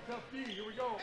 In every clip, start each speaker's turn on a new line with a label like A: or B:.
A: Tough D, here we go.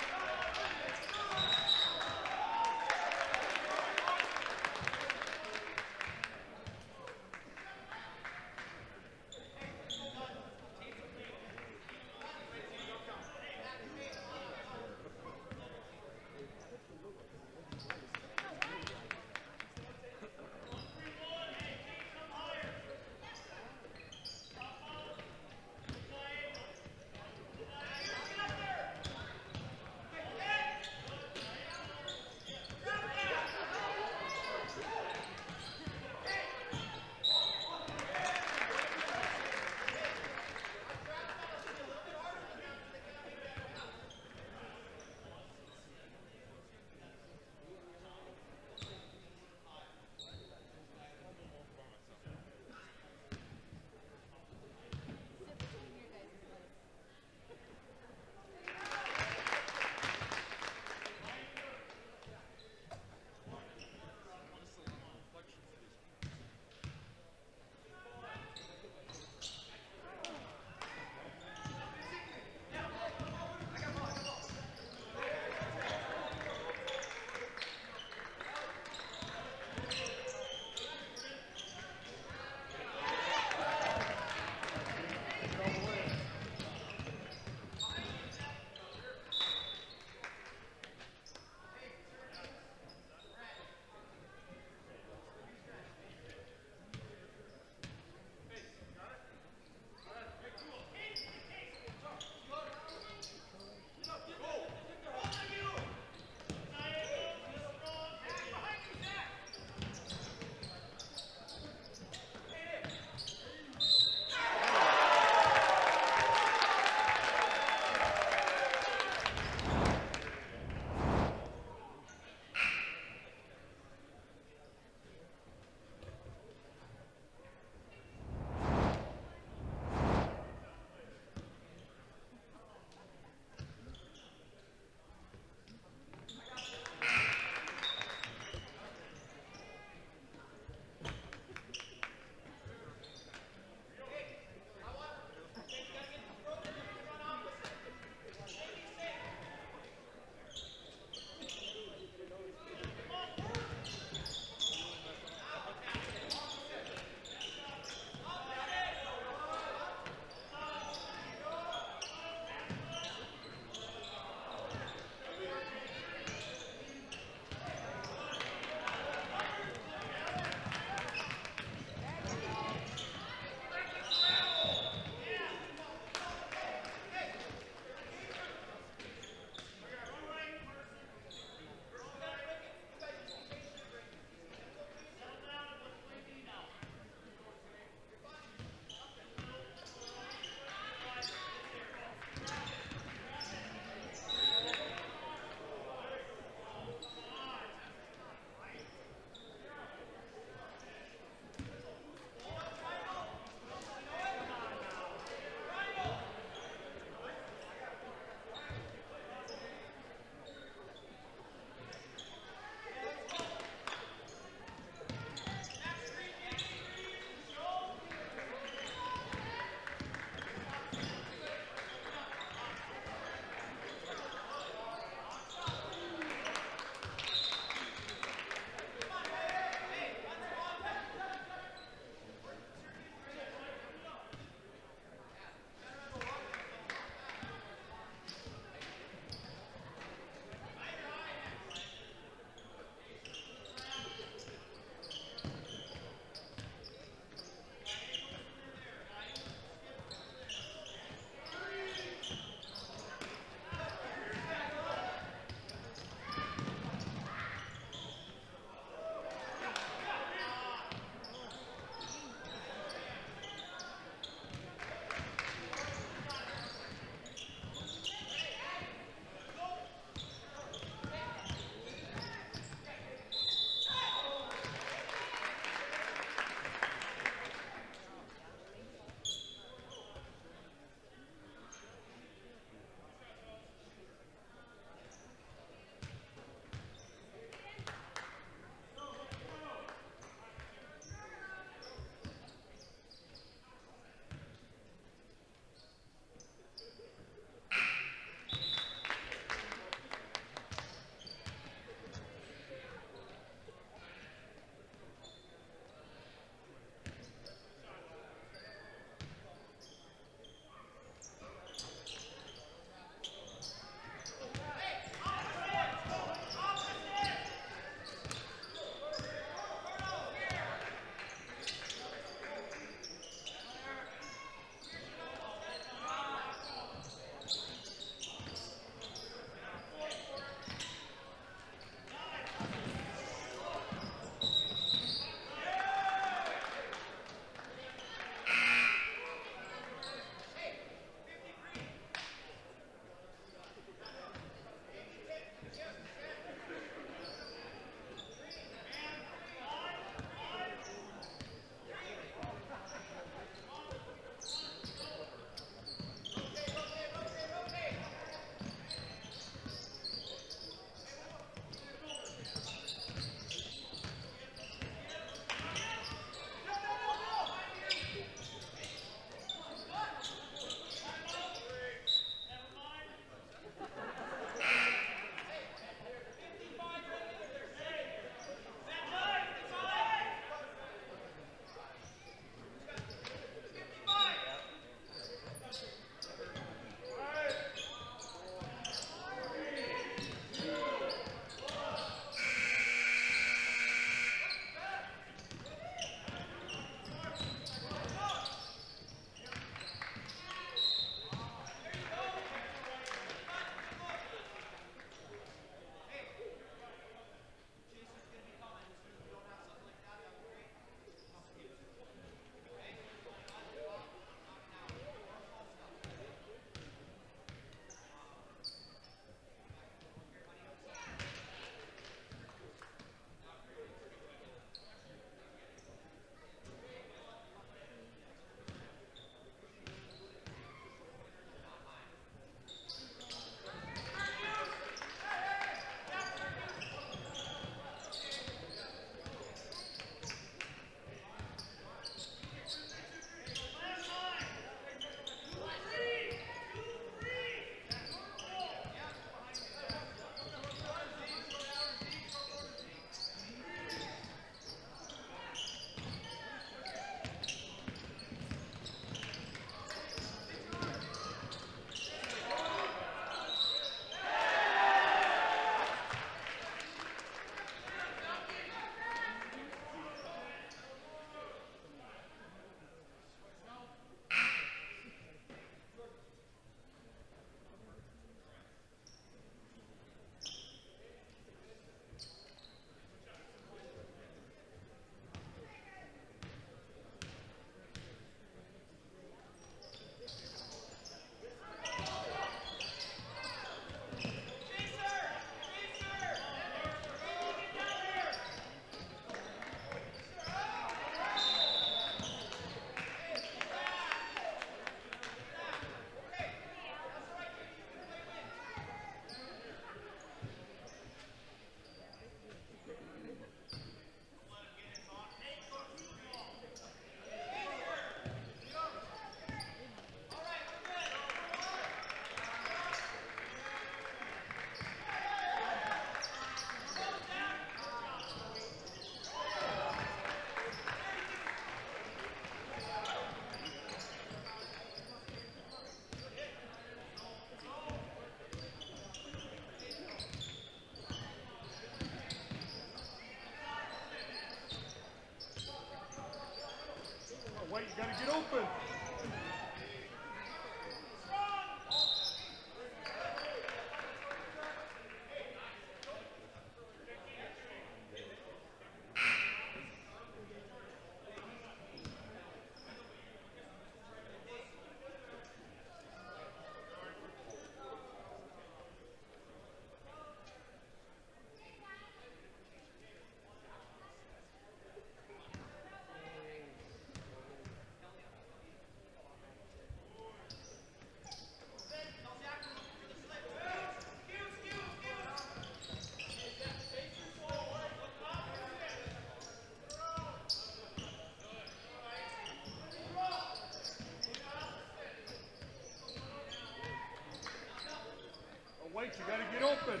A: Gotta get open.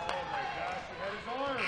A: Oh my gosh, he had his arm.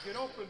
A: Get open.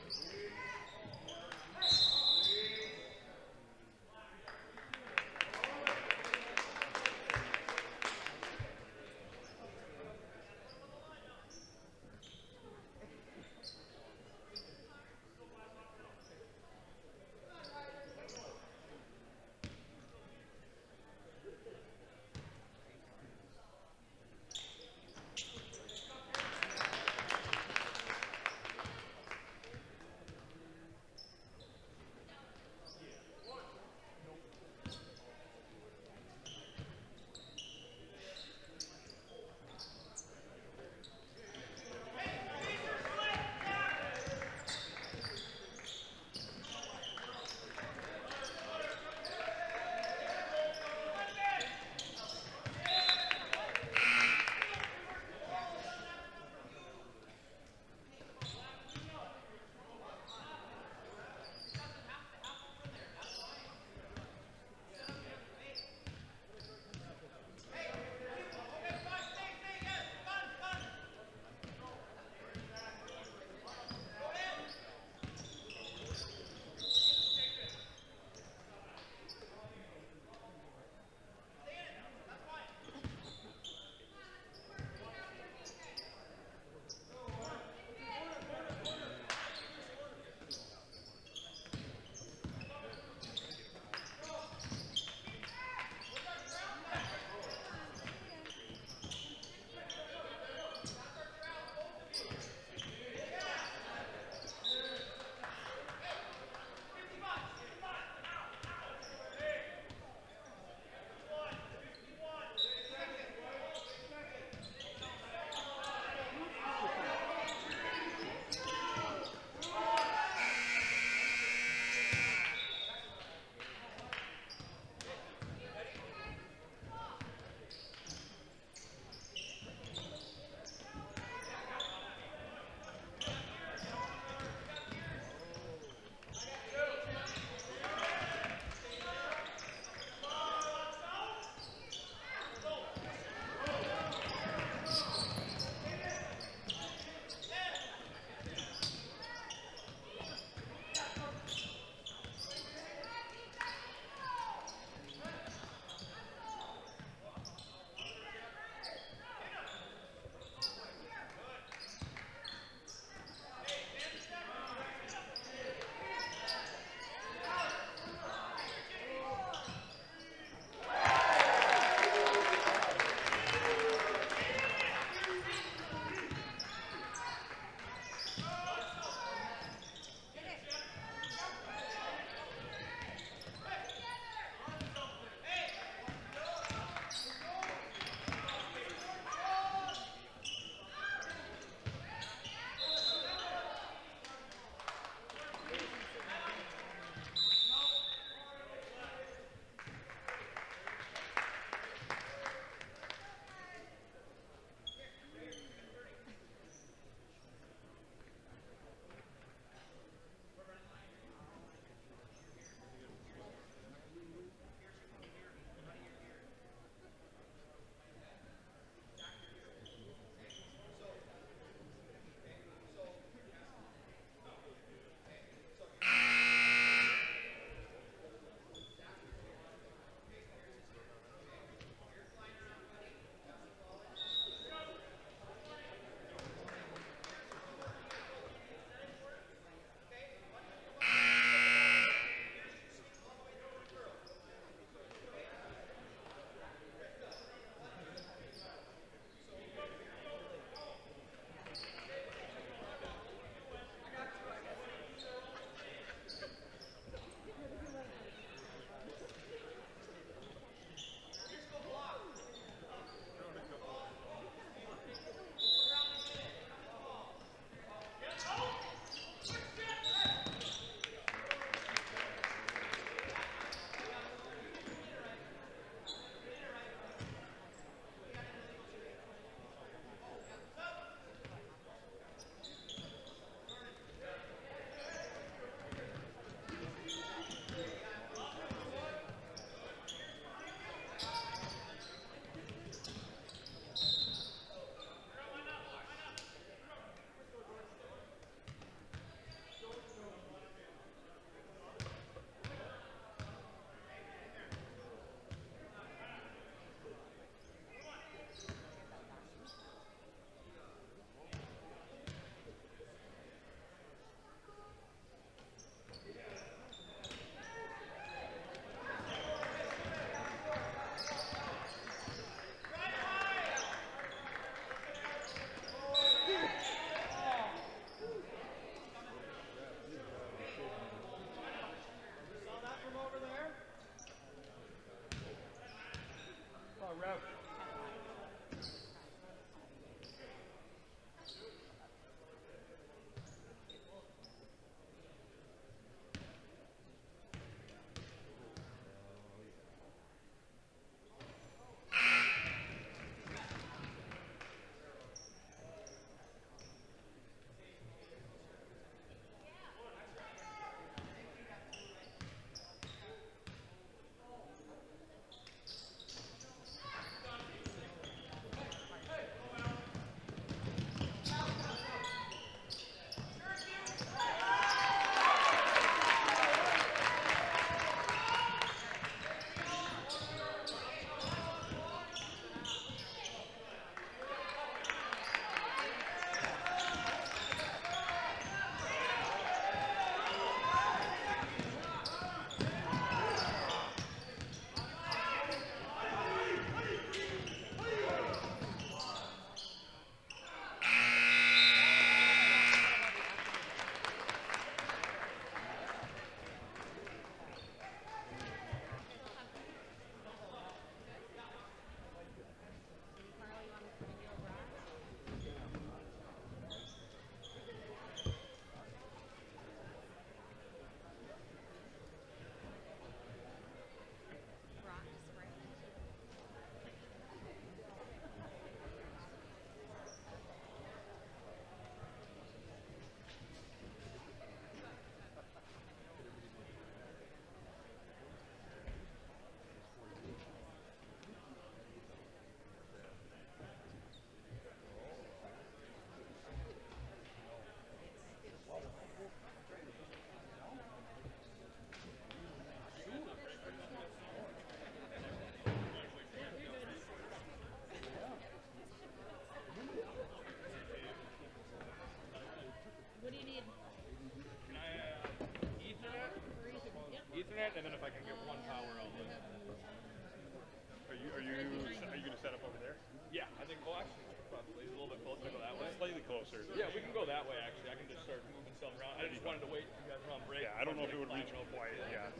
A: set up over there?
B: Yeah, I think, well, actually, probably a little bit closer, go that way.
A: Slightly closer.
B: Yeah, we can go that way, actually. I can just start moving stuff around. I just wanted to wait till you guys were on break.
A: Yeah, I don't know if it would reach quite, yeah.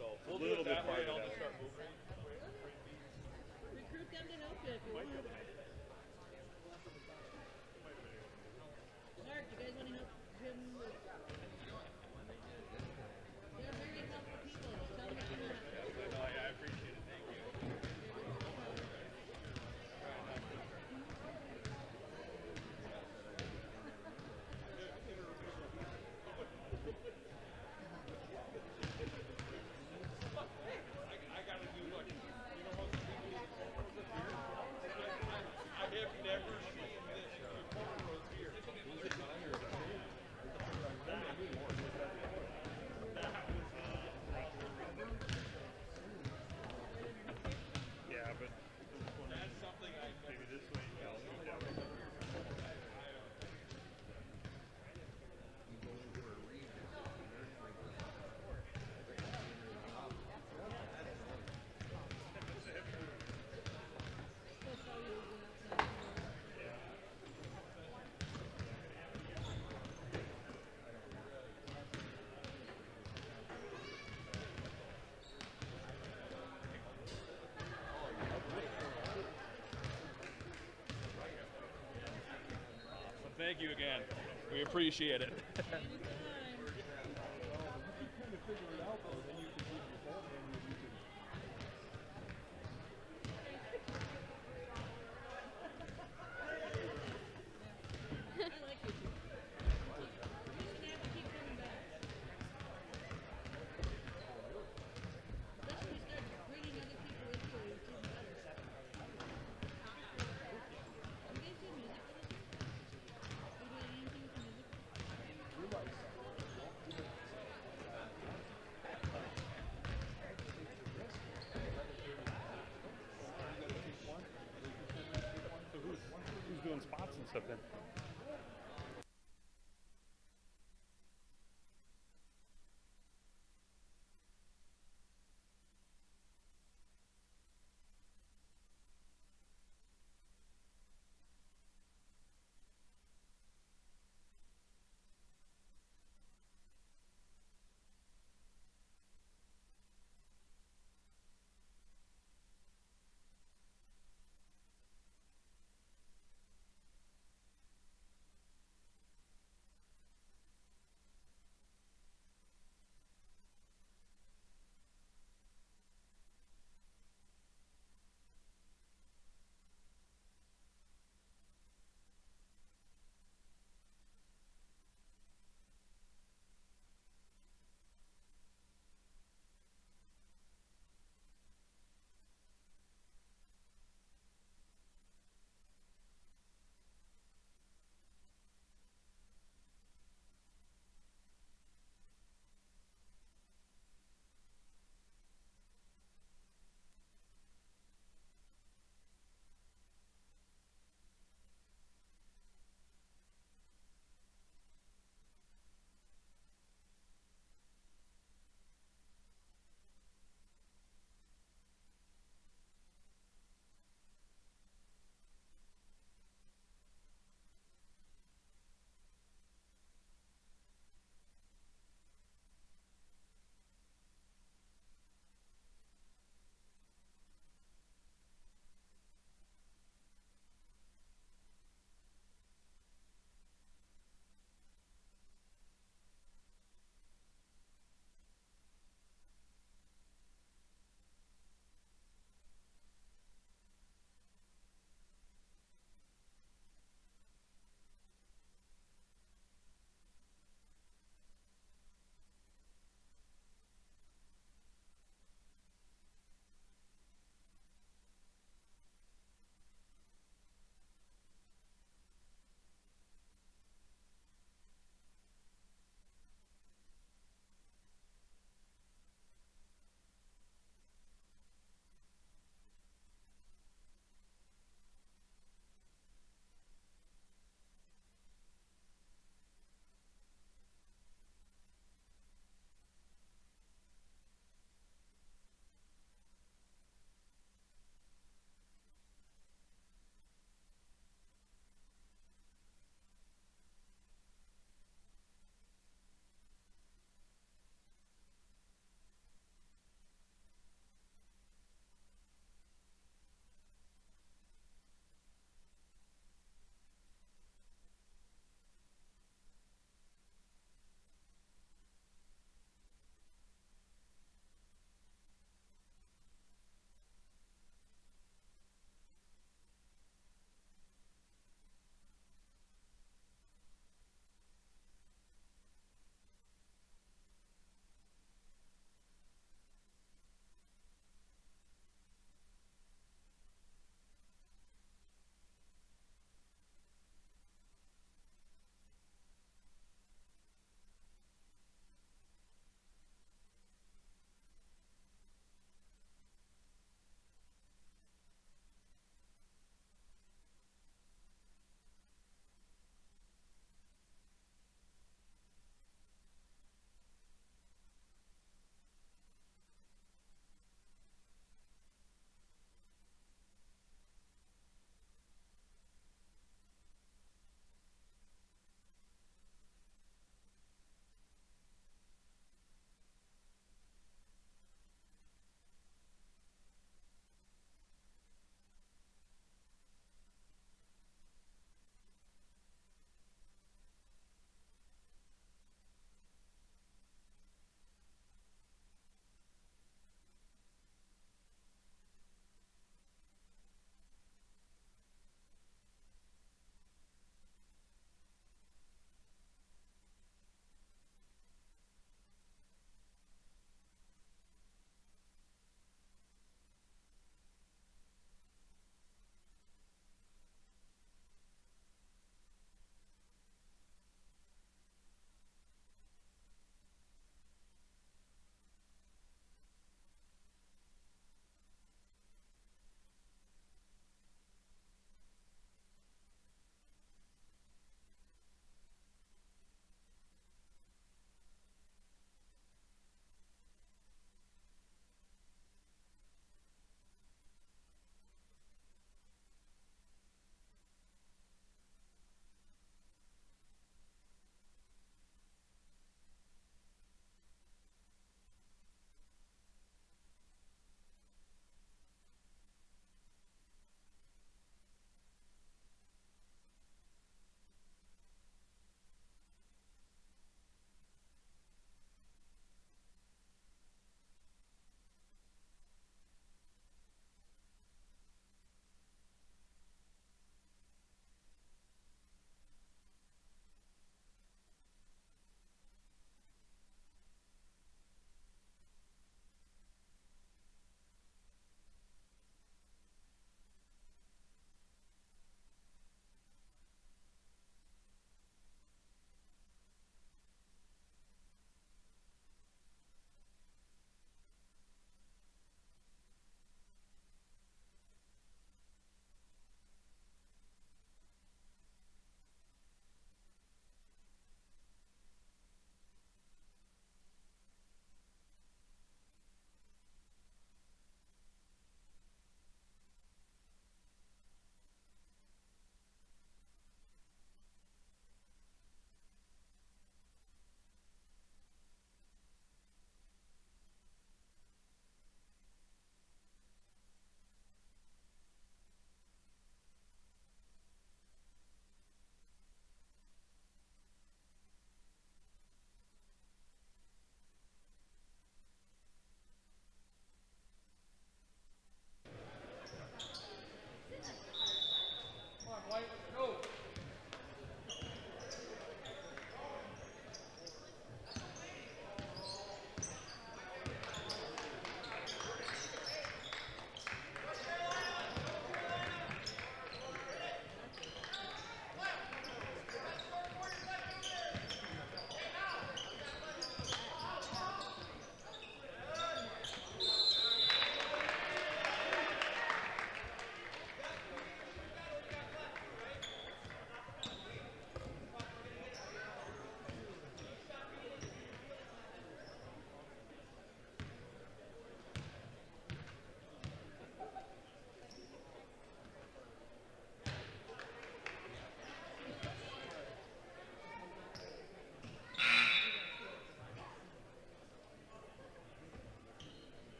B: So we'll
A: A
B: do
A: little
B: it that
A: bit
B: way, and
A: farther
B: I'll
A: that
B: just
A: way.
B: start moving.
C: Recruit them to help you if you want. Mark, you guys want to help him with... They're very helpful people. Just tell them what you want.
B: No, yeah, I appreciate it. Thank you. I gotta do what? You know how some people do the here? I have never seen this before here.
A: Yeah, but
B: That's something I
A: maybe this way. Yeah.
B: Thank you again. We appreciate it.
A: So who's doing spots and stuff then?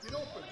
B: Get open.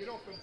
B: Get open.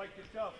B: Mike, get tough.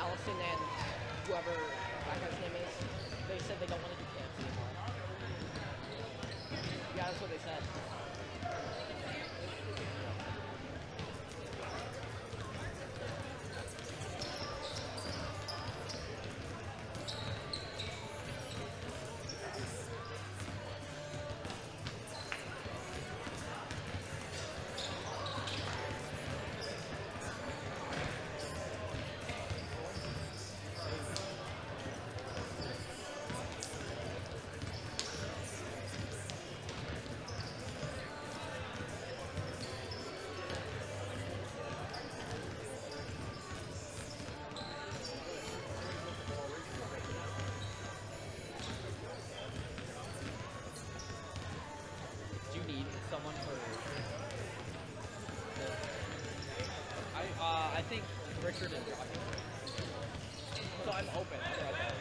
D: Allison and whoever that guy's name is, they said they don't want to do camps anymore. Yeah, that's what they said. Someone for I think Richard is watching. So I'm open. Okay.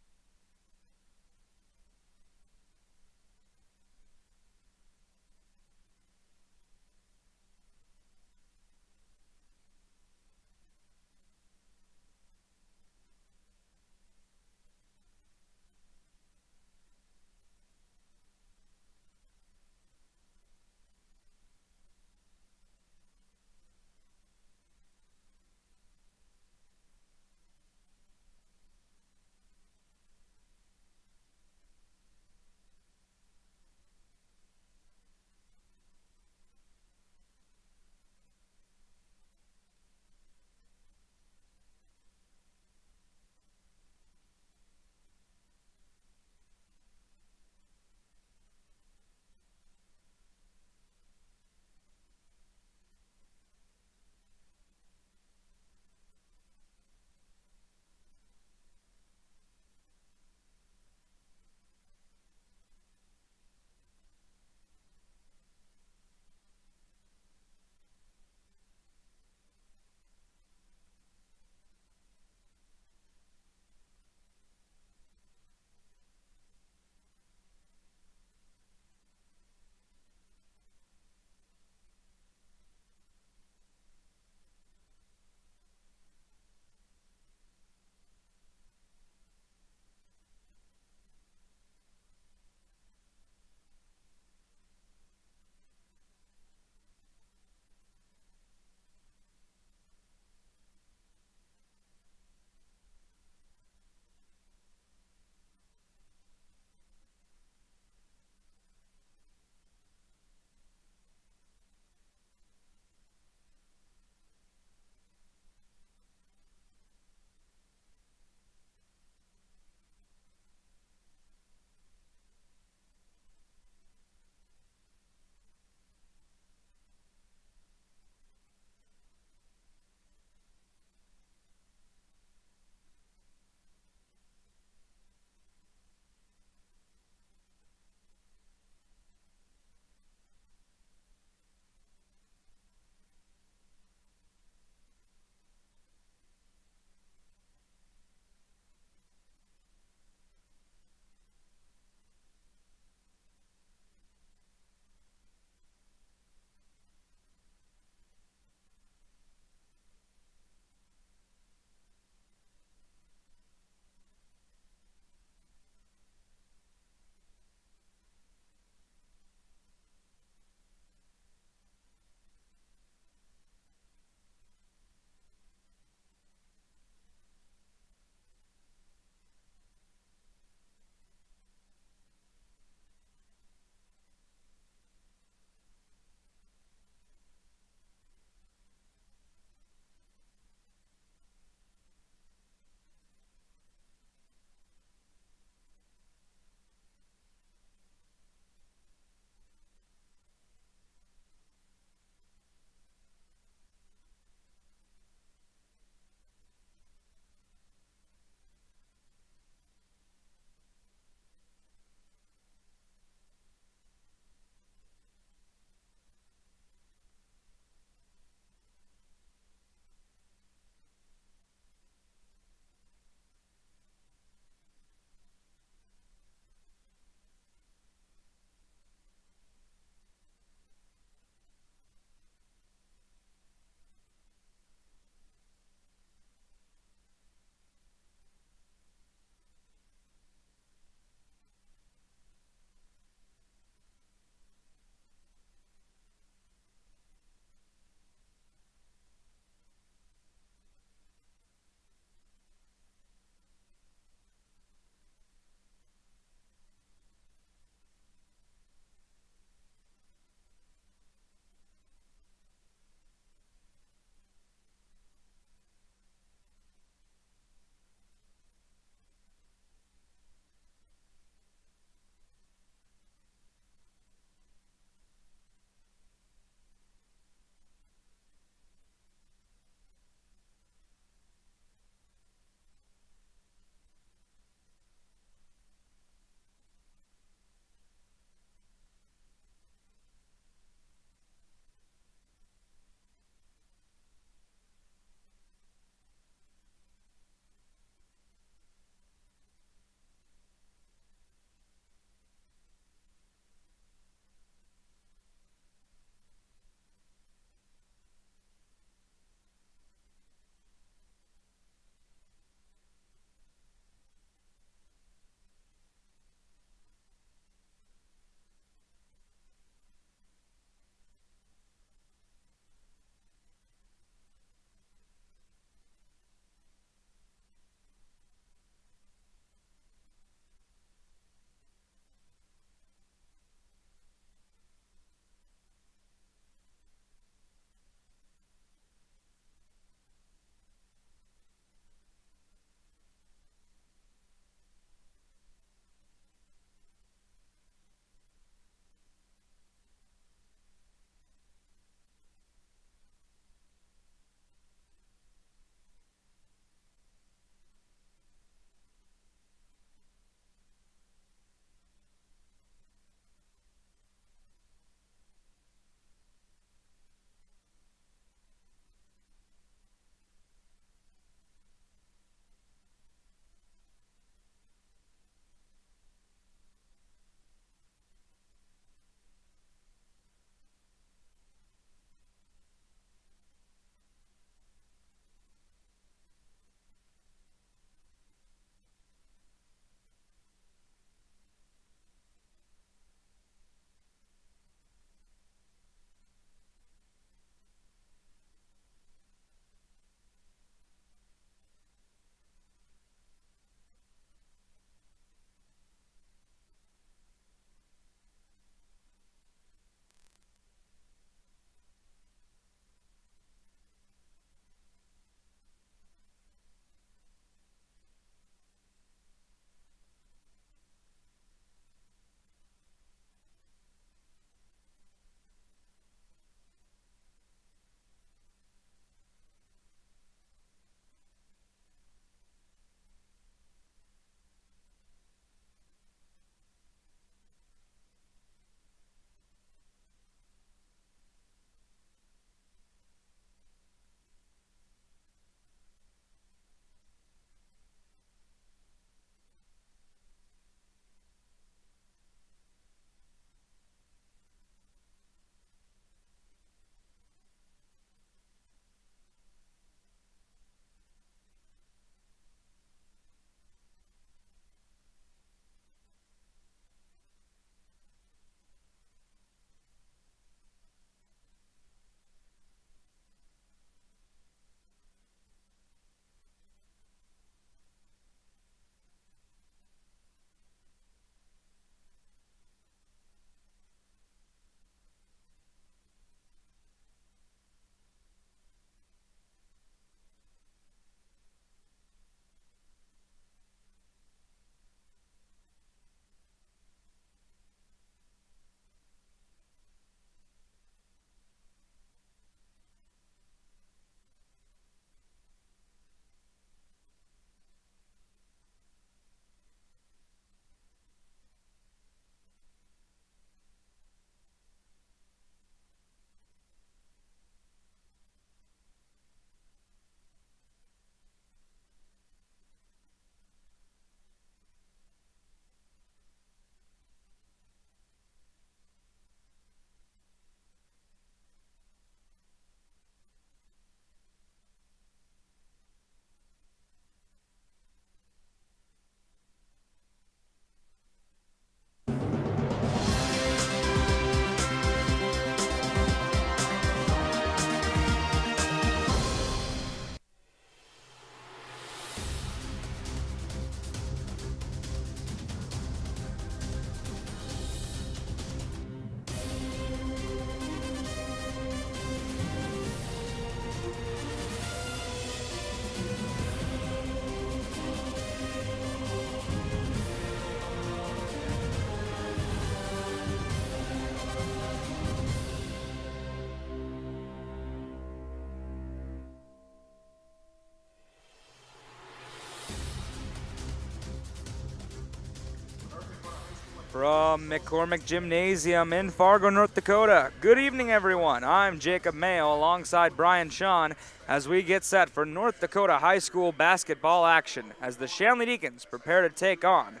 E: From McCormick Gymnasium in Fargo, North Dakota. Good evening, everyone. I'm Jacob Mayo alongside Brian Sean as we get set for North Dakota High School basketball action as the Shanley Deacons prepare to take on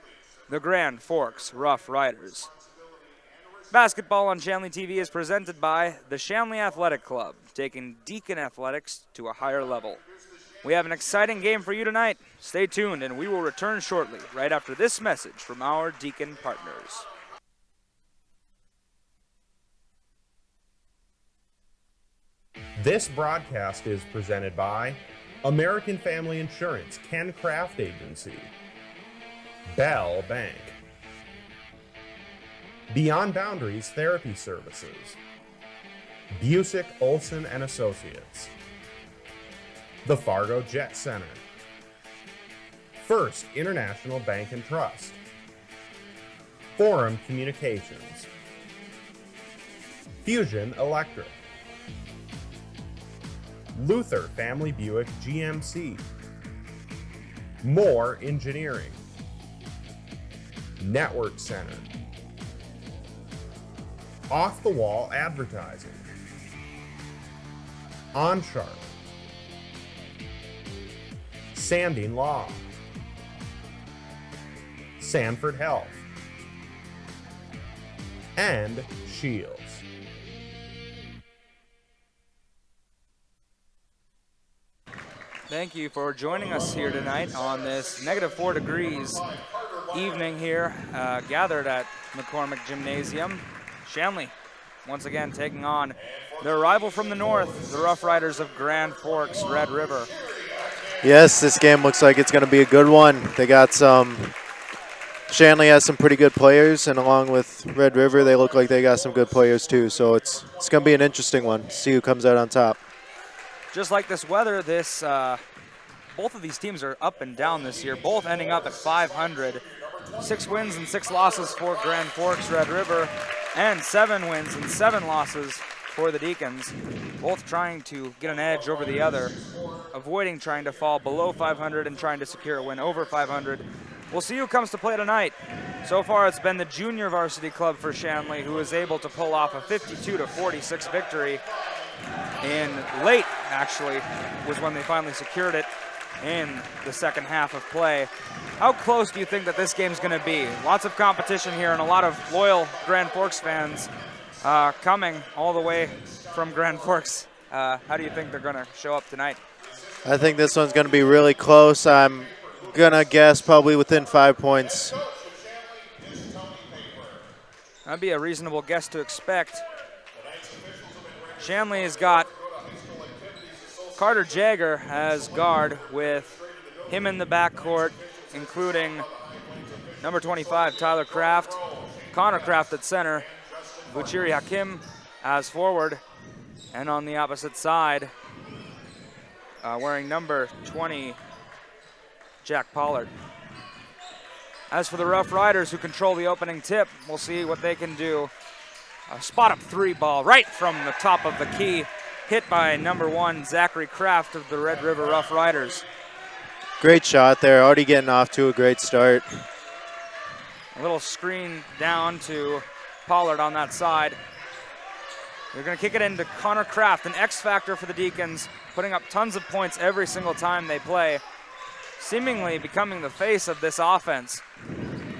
E: the Grand Forks Roughriders. Basketball on Shanley TV is presented by the Shanley Athletic Club, taking Deacon athletics to a higher level. We have an exciting game for you tonight. Stay tuned and we will return shortly, right after this message from our Deacon partners.
F: This broadcast is presented by American Family Insurance, Ken Craft Agency, Bell Bank, Beyond Boundaries Therapy Services, Busick, Olson and Associates, the Fargo Jet Center, First International Bank and Trust, Forum Communications, Fusion Electric, Luther Family Buick GMC, Moore Engineering, Network Center, Off the Wall Advertising, OnSharp, Sanding Law, Sanford Health, and Shields.
E: Thank you for joining us here tonight on this -4 degrees evening here, gathered at McCormick Gymnasium. Shanley once again taking on their rival from the north, the Roughriders of Grand Forks, Red River.
G: Yes, this game looks like it's going to be a good one. They got Shanley has some pretty good players, and along with Red River, they look like they got some good players too. So it's going to be an interesting one. See who comes out on top.
E: Just like this weather, both of these teams are up and down this year, both ending up at 500. 6 wins and 6 losses for Grand Forks, Red River, and 7 wins and 7 losses for the Deacons, both trying to get an edge over the other, avoiding trying to fall below 500 and trying to secure a win over 500. We'll see who comes to play tonight. So far, it's been the junior varsity club for Shanley who was able to pull off a 52-46 victory. And late, actually, was when they finally secured it in the second half of play. How close do you think that this game's going to be? Lots of competition here and a lot of loyal Grand Forks fans coming all the way from Grand Forks. How do you think they're going to show up tonight?
G: I think this one's going to be really close. I'm going to guess probably within 5 points.
E: That'd be a reasonable guess to expect. Shanley has got Carter Jagger as guard, with him in the backcourt, including number 25, Tyler Kraft, Connor Kraft at center, Buchiri Hakim as forward, and on the opposite side, wearing number 20, Jack Pollard. As for the Roughriders, who control the opening tip, we'll see what they can do. A spot-up 3 ball right from the top of the key, hit by number 1, Zachary Kraft of the Red River Roughriders.
G: Great shot there, already getting off to a great start.
E: A little screen down to Pollard on that side. They're going to kick it into Connor Kraft, an X factor for the Deacons, putting up tons of points every single time they play, seemingly becoming the face of this offense.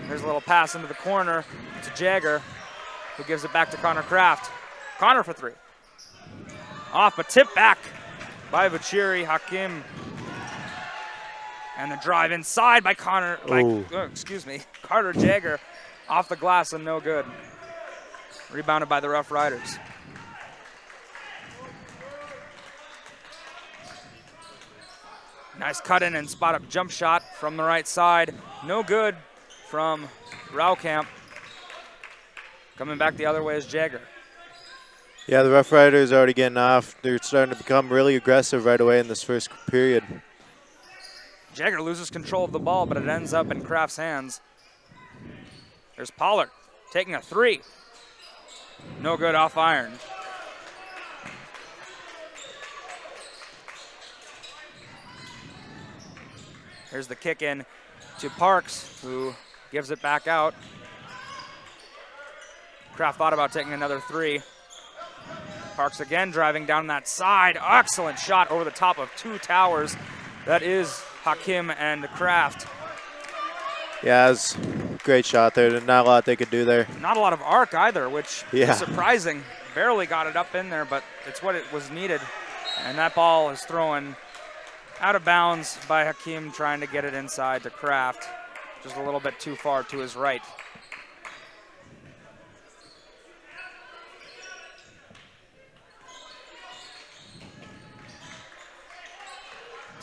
E: There's a little pass into the corner to Jagger, who gives it back to Connor Kraft. Connor for 3. Off, but tip back by Buchiri Hakim. And the drive inside by Carter Jagger, off the glass and no good. Rebounded by the Roughriders. Nice cut in and spot up jump shot from the right side. No good from Raukamp. Coming back the other way is Jagger.
G: Yeah, the Roughriders are already getting off. They're starting to become really aggressive right away in this first period.
E: Jagger loses control of the ball, but it ends up in Kraft's hands. There's Pollard taking a 3. No good, off iron. Here's the kick in to Parks, who gives it back out. Kraft thought about taking another three. Parks again driving down that side. Excellent shot over the top of two towers. That is Hakim and Kraft.
G: Yeah, it was a great shot there. Not a lot they could do there.
E: Not a lot of arc either, which
G: Yeah.
E: is surprising. Barely got it up in there, but it's what it was needed. And that ball is thrown out of bounds by Hakim, trying to get it inside to Kraft. Just a little bit too far to his right.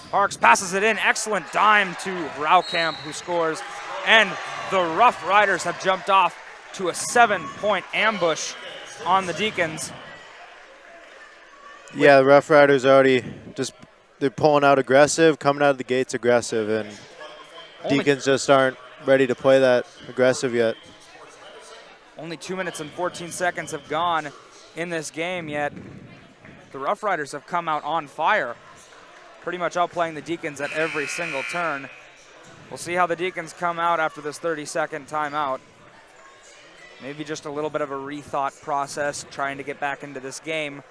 E: Parks passes it in. Excellent dime to Raukamp, who scores. And the Roughriders have jumped off to a 7-point ambush on the Deacons.
G: Yeah, the Roughriders already they're pulling out aggressive, coming out of the gates aggressive, and Deacons just aren't ready to play that aggressive yet.
E: Only 2 minutes and 14 seconds have gone in this game, yet the Roughriders have come out on fire, pretty much outplaying the Deacons at every single turn. We'll see how the Deacons come out after this 30-second timeout. Maybe just a little bit of a rethought process, trying to get back into this game.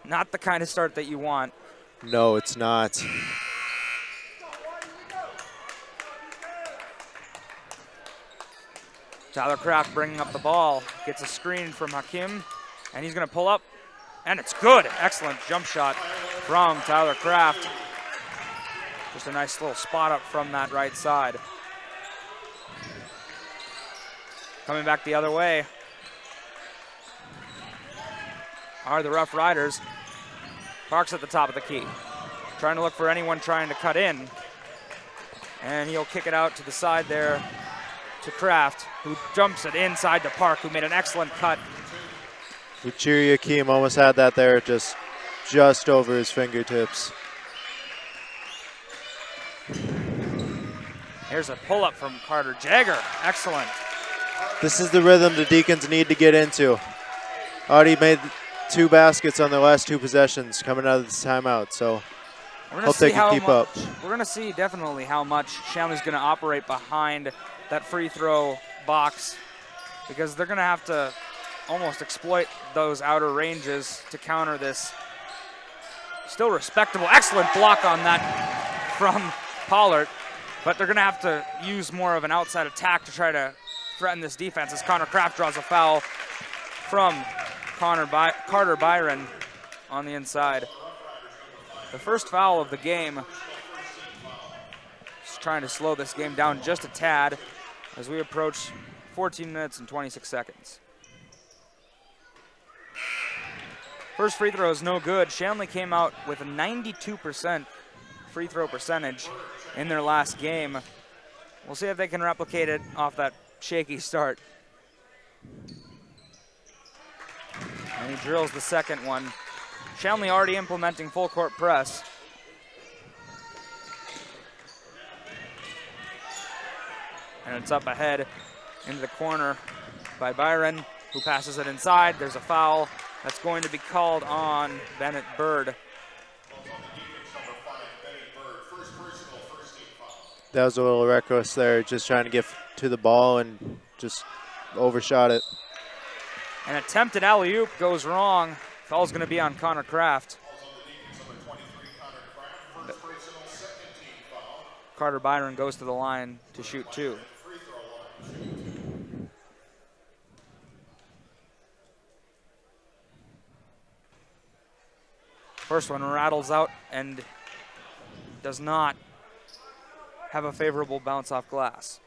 E: Not the kind of start that you want.
G: No, it's not.
E: Tyler Kraft bringing up the ball, gets a screen from Hakim, and he's going to pull up, and it's good. Excellent jump shot from Tyler Kraft. Just a nice little spot up from that right side. Coming back the other way are the Roughriders. Parks at the top of the key, trying to look for anyone trying to cut in. And he'll kick it out to the side there to Kraft, who jumps it inside to Park, who made an excellent cut.
G: Uchiri Hakim almost had that there, just over his fingertips.
E: Here's a pull-up from Carter Jagger. Excellent.
G: This is the rhythm the Deacons need to get into. Already made 2 baskets on their last 2 possessions coming out of this timeout, so hope they can keep up.
E: We're going to see definitely how much Shanley's going to operate behind that free throw box, because they're going to have to almost exploit those outer ranges to counter this. Still respectable. Excellent block on that from Pollard, but they're going to have to use more of an outside attack to try to threaten this defense as Connor Kraft draws a foul from Carter Byron on the inside. The first foul of the game. Just trying to slow this game down just a tad as we approach 14 minutes and 26 seconds. First free throw is no good. Shanley came out with a 92% free throw percentage in their last game. We'll see if they can replicate it off that shaky start. And he drills the second one. Shanley already implementing full court press. And it's up ahead into the corner by Byron, who passes it inside. There's a foul that's going to be called on Bennett Bird.
G: That was a little reckless there, just trying to get to the ball and just overshot it.
E: An attempted alley-oop goes wrong. Foul's going to be on Connor Kraft. Carter Byron goes to the line to shoot 2. First one rattles out and does not have a favorable bounce off glass.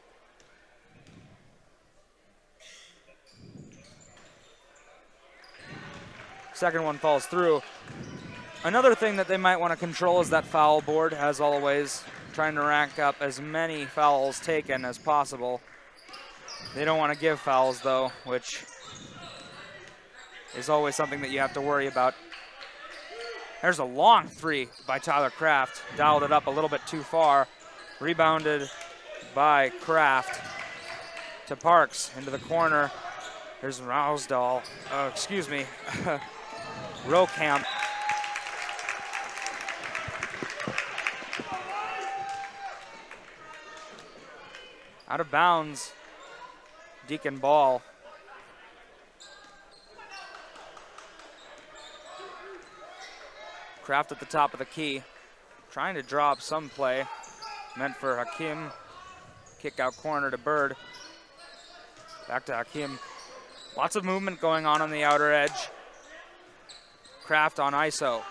E: Second one falls through. Another thing that they might want to control is that foul board, as always, trying to rack up as many fouls taken as possible. They don't want to give fouls, though, which is always something that you have to worry about. There's a long three by Tyler Kraft. Dialed it up a little bit too far. Rebounded by Kraft to Parks into the corner. There's Rousdahl. Raukamp. Out of bounds. Deacon ball. Kraft at the top of the key, trying to draw up some play. Meant for Hakim. Kick out corner to Bird. Back to Hakim. Lots of movement going on the outer edge. Kraft on ISO,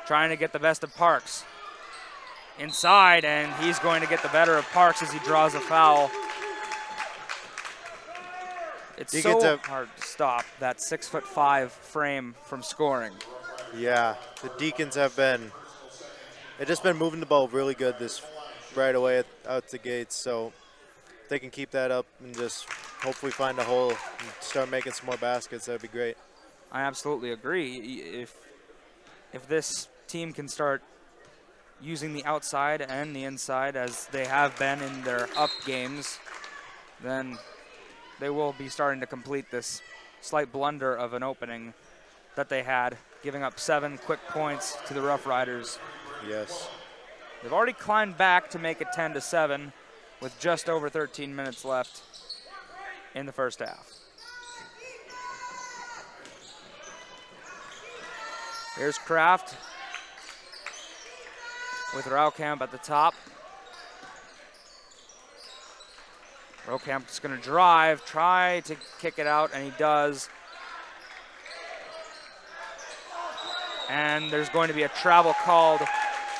E: trying to get the best of Parks. Inside, and he's going to get the better of Parks as he draws a foul. It's so hard to stop that 6'5" frame from scoring.
G: Yeah, the Deacons have been, they've just been moving the ball really good this right away out the gates. So if they can keep that up and just hopefully find a hole and start making some more baskets, that'd be great.
E: I absolutely agree. If this team can start using the outside and the inside as they have been in their up games, then they will be starting to complete this slight blunder of an opening that they had, giving up 7 quick points to the Roughriders.
G: Yes.
E: They've already climbed back to make it 10-7 with just over 13 minutes left in the first half. Here's Kraft with Raukamp at the top. Raukamp's going to drive, try to kick it out, and he does. And there's going to be a travel called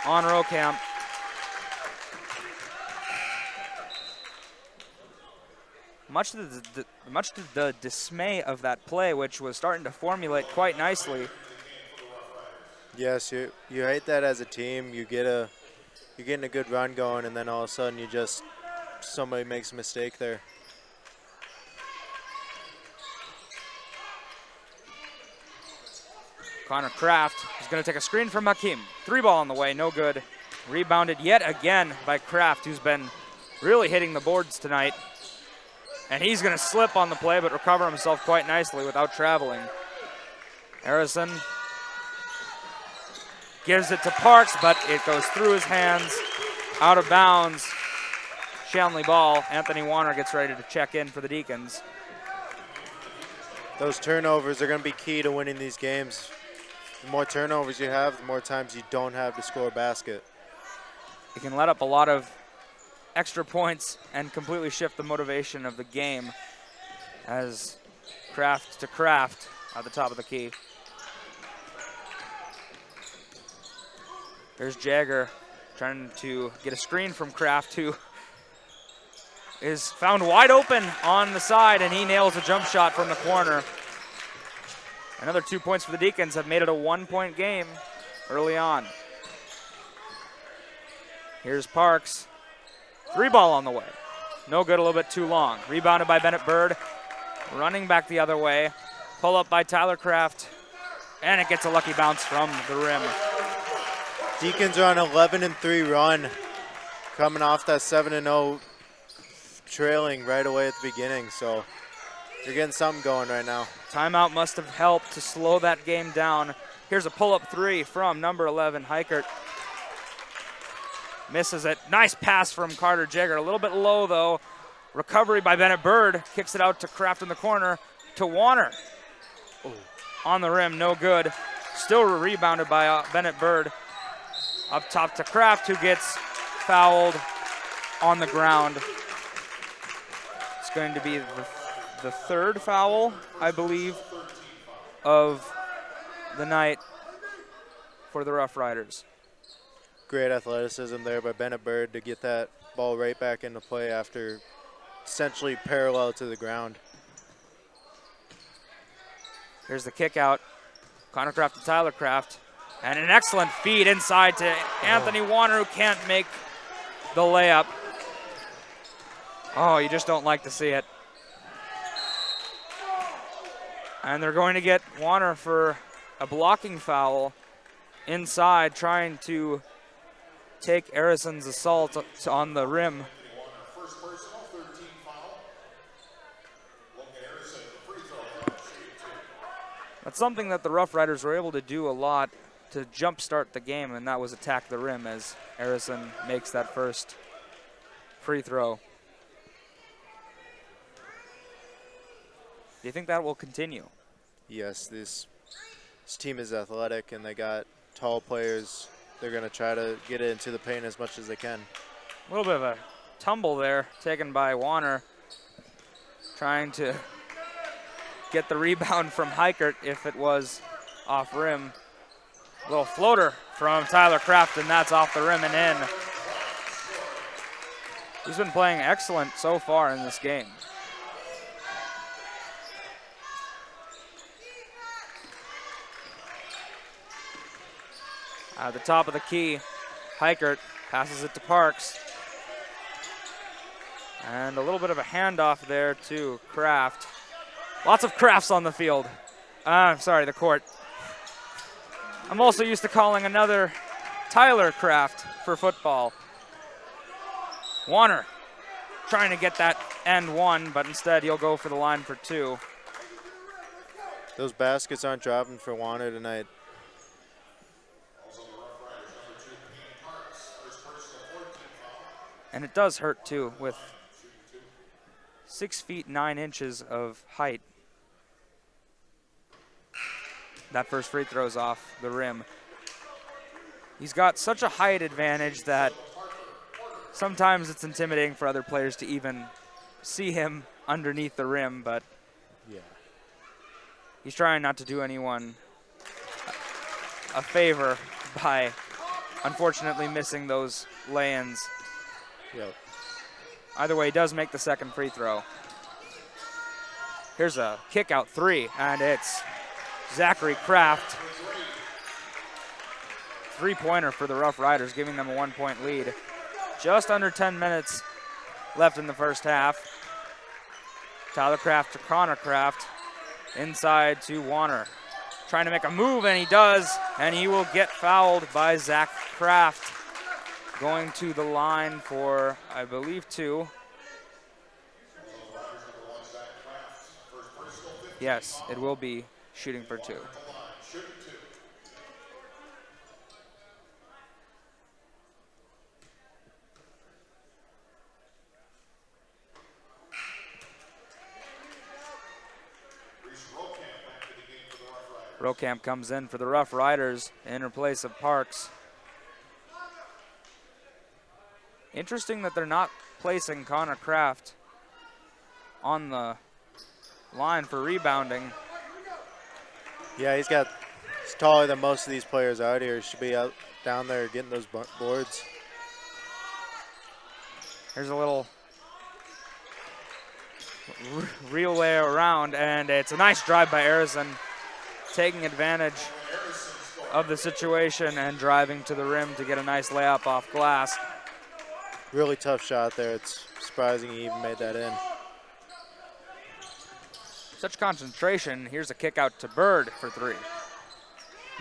E: on Raukamp. Much to the dismay of that play, which was starting to formulate quite nicely.
G: Yes, you hate that as a team. You're getting a good run going, and then all of a sudden somebody makes a mistake there.
E: Connor Kraft is going to take a screen from Hakim. 3-ball on the way, no good. Rebounded yet again by Kraft, who's been really hitting the boards tonight. And he's going to slip on the play, but recover himself quite nicely without traveling. Harrison gives it to Parks, but it goes through his hands, out of bounds. Shanley ball. Anthony Warner gets ready to check in for the Deacons.
G: Those turnovers are going to be key to winning these games. The more turnovers you have, the more times you don't have to score a basket.
E: You can let up a lot of extra points and completely shift the motivation of the game as Kraft to Kraft at the top of the key. There's Jagger trying to get a screen from Kraft, who is found wide open on the side, and he nails a jump shot from the corner. Another 2 points for the Deacons have made it a 1-point game early on. Here's Parks. 3-ball on the way. No good, a little bit too long. Rebounded by Bennett Bird. Running back the other way. Pull up by Tyler Kraft. And it gets a lucky bounce from the rim.
G: Deacons are on an 11-3 run, coming off that 7-0 trailing right away at the beginning. So you're getting something going right now.
E: Timeout must have helped to slow that game down. Here's a pull-up 3 from number 11, Heikert. Misses it. Nice pass from Carter Jagger. A little bit low, though. Recovery by Bennett Bird. Kicks it out to Kraft in the corner. To Warner. Ooh. On the rim, no good. Still rebounded by Bennett Bird. Up top to Kraft, who gets fouled on the ground. It's going to be the third foul, I believe, of the night for the Roughriders.
G: Great athleticism there by Bennett Bird to get that ball right back into play after essentially parallel to the ground.
E: Here's the kick out. Connor Kraft to Tyler Kraft. And an excellent feed inside to Anthony Warner, who can't make the layup. Oh, you just don't like to see it. And they're going to get Warner for a blocking foul inside, trying to take Harrison's assault on the rim. That's something that the Roughriders were able to do a lot to jumpstart the game, and that was attack the rim as Harrison makes that first free throw. Do you think that will continue?
G: Yes, this team is athletic, and they got tall players, they're going to try to get it into the paint as much as they can.
E: A little bit of a tumble there taken by Warner, trying to get the rebound from Heichert if it was off rim. Little floater from Tyler Kraft, and that's off the rim and in. He's been playing excellent so far in this game. At the top of the key, Heichert passes it to Parks. And a little bit of a handoff there to Kraft. Lots of Krafts on the field. Sorry, the court. I'm also used to calling another Tyler Kraft for football. Warner trying to get that and one, but instead he'll go for the line for two.
G: Those baskets aren't dropping for Warner tonight.
E: And it does hurt too, with 6 feet 9 inches of height. That first free throw's off the rim. He's got such a height advantage that sometimes it's intimidating for other players to even see him underneath the rim, but
G: yeah,
E: he's trying not to do anyone a favor by unfortunately missing those lay-ins.
G: Yep.
E: Either way, he does make the second free throw. Here's a kick out three, and it's Zachary Kraft. Three-pointer for the Roughriders, giving them a 1-point lead. Just under 10 minutes left in the first half. Tyler Kraft to Connor Kraft. Inside to Warner. Trying to make a move, and he does, and he will get fouled by Zach Kraft. Going to the line for, I believe, 2. Yes, it will be shooting for 2. Rokamp comes in for the Roughriders in place of Parks. Interesting that they're not placing Connor Kraft on the line for rebounding.
G: Yeah, he's taller than most of these players out here. He should be out down there getting those boards.
E: Here's a little relay around, and it's a nice drive by Harrison, taking advantage of the situation and driving to the rim to get a nice layup off glass.
G: Really tough shot there. It's surprising he even made that in.
E: Such concentration. Here's a kick out to Bird for 3.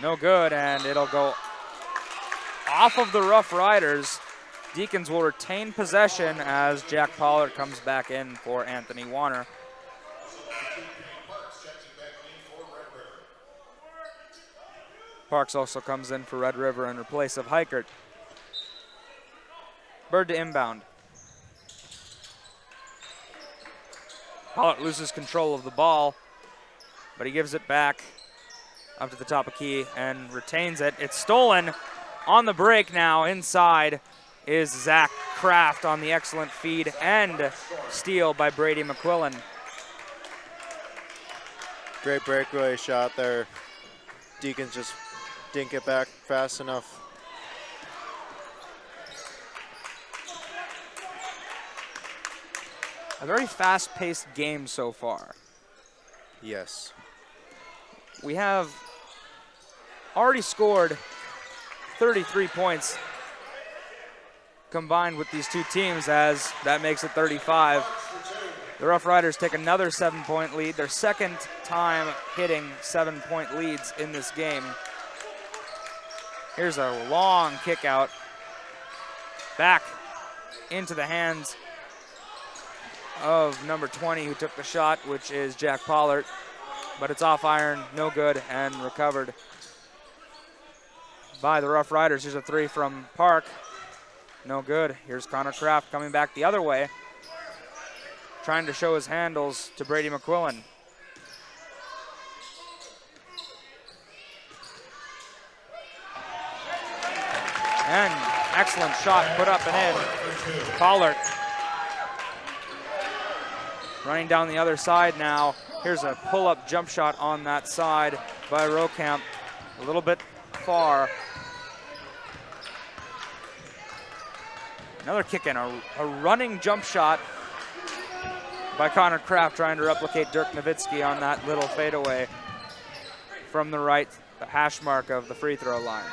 E: No good, and it'll go off of the Roughriders. Deacons will retain possession as Jack Pollard comes back in for Anthony Warner. Parks also comes in for Red River in place of Heichert. Bird to inbound. Pollard loses control of the ball, but he gives it back up to the top of key and retains it. It's stolen on the break now. Inside is Zach Kraft on the excellent feed and steal by Brady McQuillan.
G: Great breakaway shot there. Deacons just didn't get back fast enough.
E: A very fast-paced game so far.
G: Yes.
E: We have already scored 33 points combined with these two teams, as that makes it 35. The Roughriders take another 7-point lead, their second time hitting 7-point leads in this game. Here's a long kick out back into the hands of number 20 who took the shot, which is Jack Pollard, but it's off iron, no good, and recovered by the Roughriders. Here's a 3 from Park, no good. Here's Connor Kraft coming back the other way, trying to show his handles to Brady McQuillan. And excellent shot put up and in. Pollard running down the other side now. Here's a pull-up jump shot on that side by Rokamp. A little bit far. Another kick in, a running jump shot by Connor Kraft, trying to replicate Dirk Nowitzki on that little fadeaway from the right, the hash mark of the free throw line.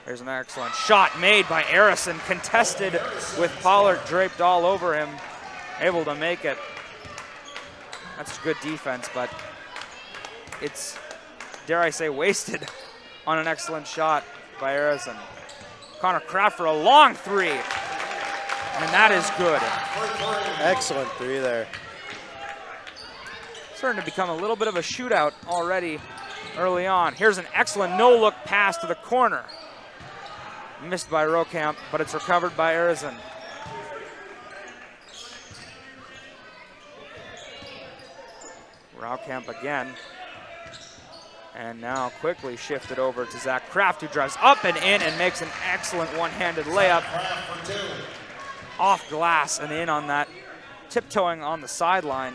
E: There's an excellent shot made by Arison, contested with Pollard draped all over him, able to make it. That's good defense, but it's, dare I say, wasted on an excellent shot by Arison. Connor Kraft for a long three, and that is good.
G: Excellent three there.
E: Starting to become a little bit of a shootout already early on. Here's an excellent no-look pass to the corner. Missed by Rokamp, but it's recovered by Arison. Rokamp again. And now quickly shifted over to Zach Kraft, who drives up and in and makes an excellent one-handed layup off glass and in on that, tiptoeing on the sideline,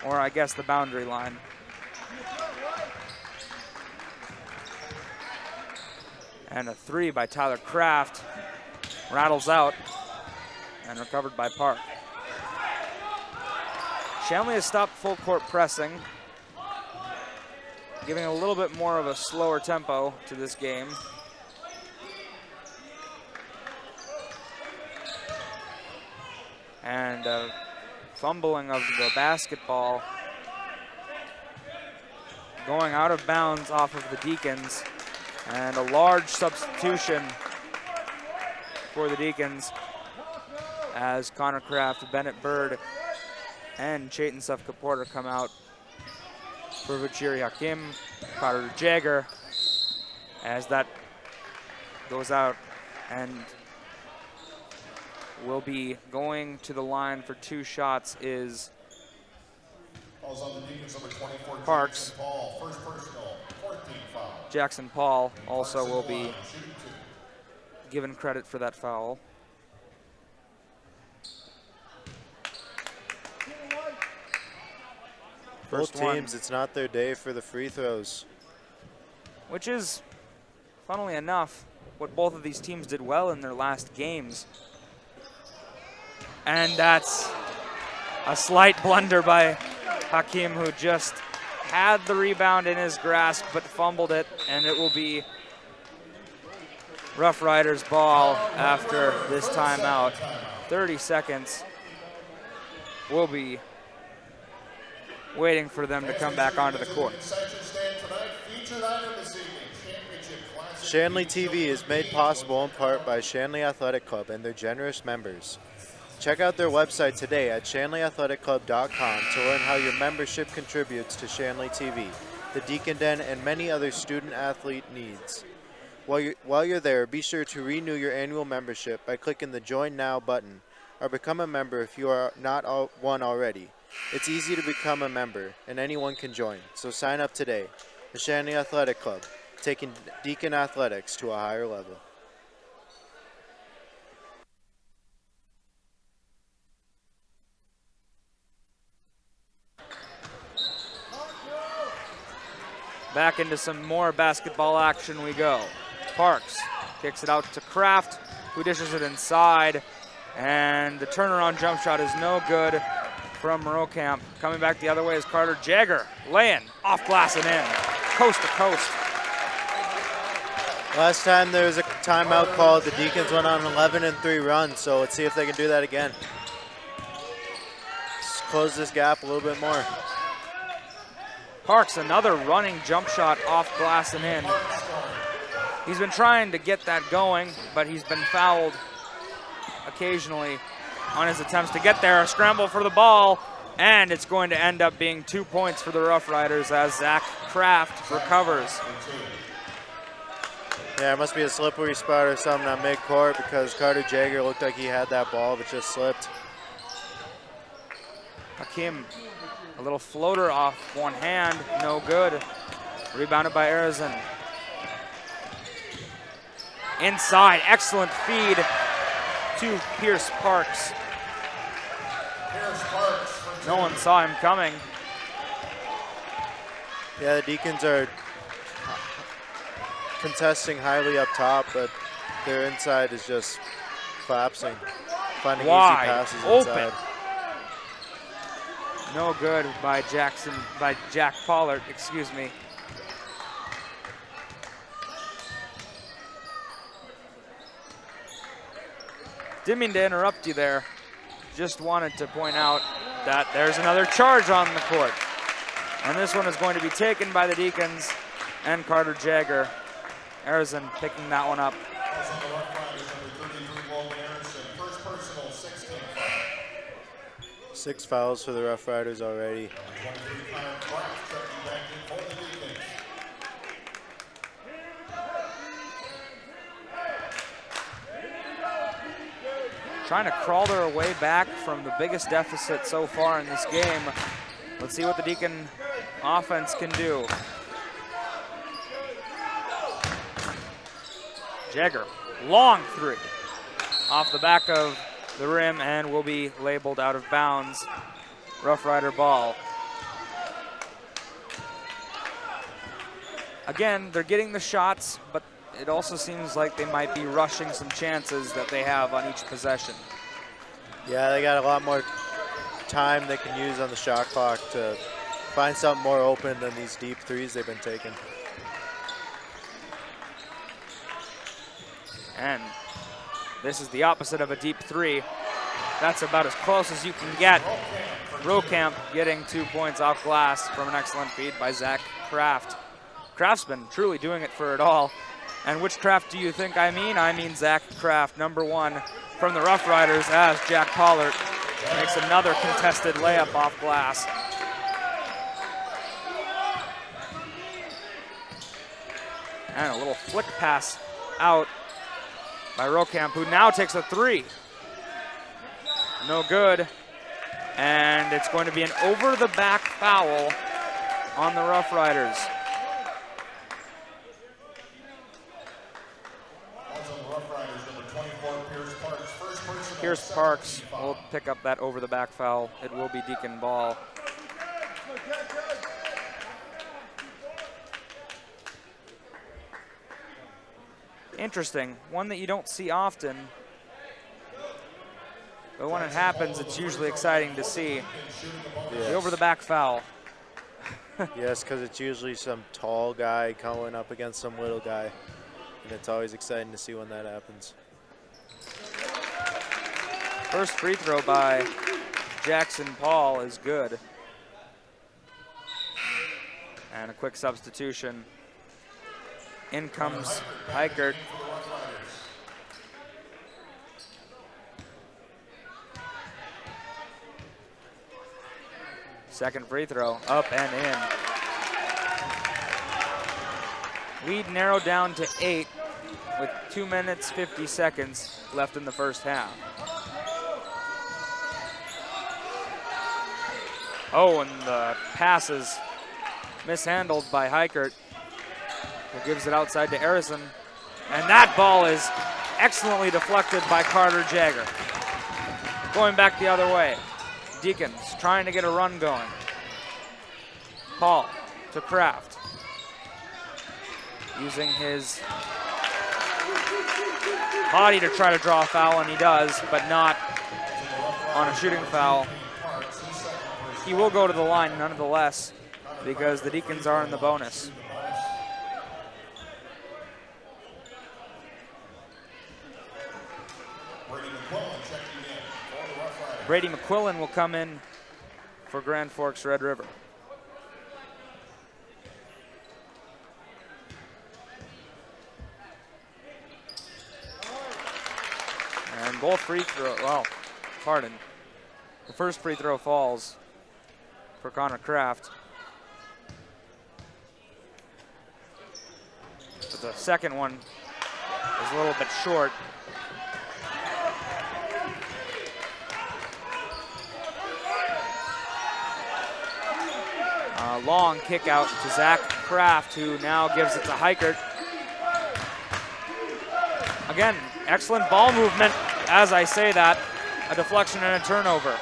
E: or I guess the boundary line. And a three by Tyler Kraft rattles out and recovered by Park. Shanley has stopped full court pressing, giving a little bit more of a slower tempo to this game. And fumbling of the basketball, going out of bounds off of the Deacons, and a large substitution for the Deacons as Connor Kraft, Bennett Bird, and Chayton Sufka-Porter come out for Vuchiri Hakim, Carter Jagger, as that goes out and will be going to the line for two shots is Parks. Jackson Paul also will be given credit for that foul.
G: Both teams, it's not their day for the free throws.
E: Which is, funnily enough, what both of these teams did well in their last games. And that's a slight blunder by Hakim, who just had the rebound in his grasp but fumbled it, and it will be Roughriders ball after this timeout. 30 seconds. We'll be waiting for them to come back onto the court.
G: Shanley TV is made possible in part by Shanley Athletic Club and their generous members. Check out their website today at shanleyathleticClub.com to learn how your membership contributes to Shanley TV, the Deacon Den, and many other student-athlete needs. While you're there, be sure to renew your annual membership by clicking the Join Now button, or become a member if you are not one already. It's easy to become a member, and anyone can join, so sign up today. The Shanley Athletic Club, taking Deacon athletics to a higher level.
E: Back into some more basketball action we go. Parks kicks it out to Kraft, who dishes it inside, and the turnaround jump shot is no good from Rokamp. Coming back the other way is Carter Jagger, laying off glass and in, coast to coast.
G: Last time there was a timeout called, the Deacons went on 11-3 run, so let's see if they can do that again. Just close this gap a little bit more.
E: Parks, another running jump shot off glass and in. He's been trying to get that going, but he's been fouled occasionally on his attempts to get there. A scramble for the ball, and it's going to end up being 2 points for the Roughriders as Zach Kraft recovers.
G: Yeah, it must be a slippery spot or something on midcourt because Carter Jagger looked like he had that ball but just slipped.
E: Hakim, a little floater off one hand, no good. Rebounded by Arison. Inside, excellent feed to Pierce Parks. No one saw him coming.
G: Yeah, the Deacons are contesting highly up top, but their inside is just collapsing, finding easy
E: Wide
G: passes
E: open.
G: inside.
E: No good by Jack Pollard, excuse me. Didn't mean to interrupt you there. Just wanted to point out that there's another charge on the court. And this one is going to be taken by the Deacons and Carter Jagger. Harrison picking that one up.
G: 6 fouls for the Roughriders already.
E: Trying to crawl their way back from the biggest deficit so far in this game. Let's see what the Deacon offense can do. Jagger, long three. Off the back of the rim and will be labeled out of bounds. Rough Rider ball. Again, they're getting the shots, but it also seems like they might be rushing some chances that they have on each possession.
G: Yeah, they got a lot more time they can use on the shot clock to find something more open than these deep threes they've been taking.
E: And this is the opposite of a deep three. That's about as close as you can get. Rokamp getting 2 points off glass from an excellent feed by Zach Kraft. Kraft's been truly doing it for it all. And which Kraft do you think I mean? I mean Zach Kraft, number 1 from the Rough Riders, as Jack Pollard makes another contested layup off glass. And a little flick pass out by Rokamp, who now takes a three. No good. And it's going to be an over-the-back foul on the Rough Riders. Pierce Parks will pick up that over-the-back foul. It will be Deacon ball. Interesting, one that you don't see often, but when it happens, it's usually exciting to see.
G: Yes.
E: The over-the-back foul.
G: Yes, because it's usually some tall guy going up against some little guy, and it's always exciting to see when that happens.
E: First free throw by Jackson Paul is good. And a quick substitution. In comes Heichert. Second free throw, up and in. Lead narrowed down to 8 with 2 minutes, 50 seconds left in the first half. Oh, and the pass is mishandled by Heichert, who gives it outside to Harrison. And that ball is excellently deflected by Carter Jagger. Going back the other way. Deacons trying to get a run going. Paul to Kraft. Using his body to try to draw a foul, and he does, but not on a shooting foul. He will go to the line nonetheless because the Deacons are in the bonus. Brady McQuillan will come in for Grand Forks Red River. And both free throw, well, pardon. The first free throw falls for Connor Kraft. But the second one is a little bit short. Long kick out to Zach Kraft, who now gives it to Heichert. Again, excellent ball movement. As I say that, a deflection and a turnover.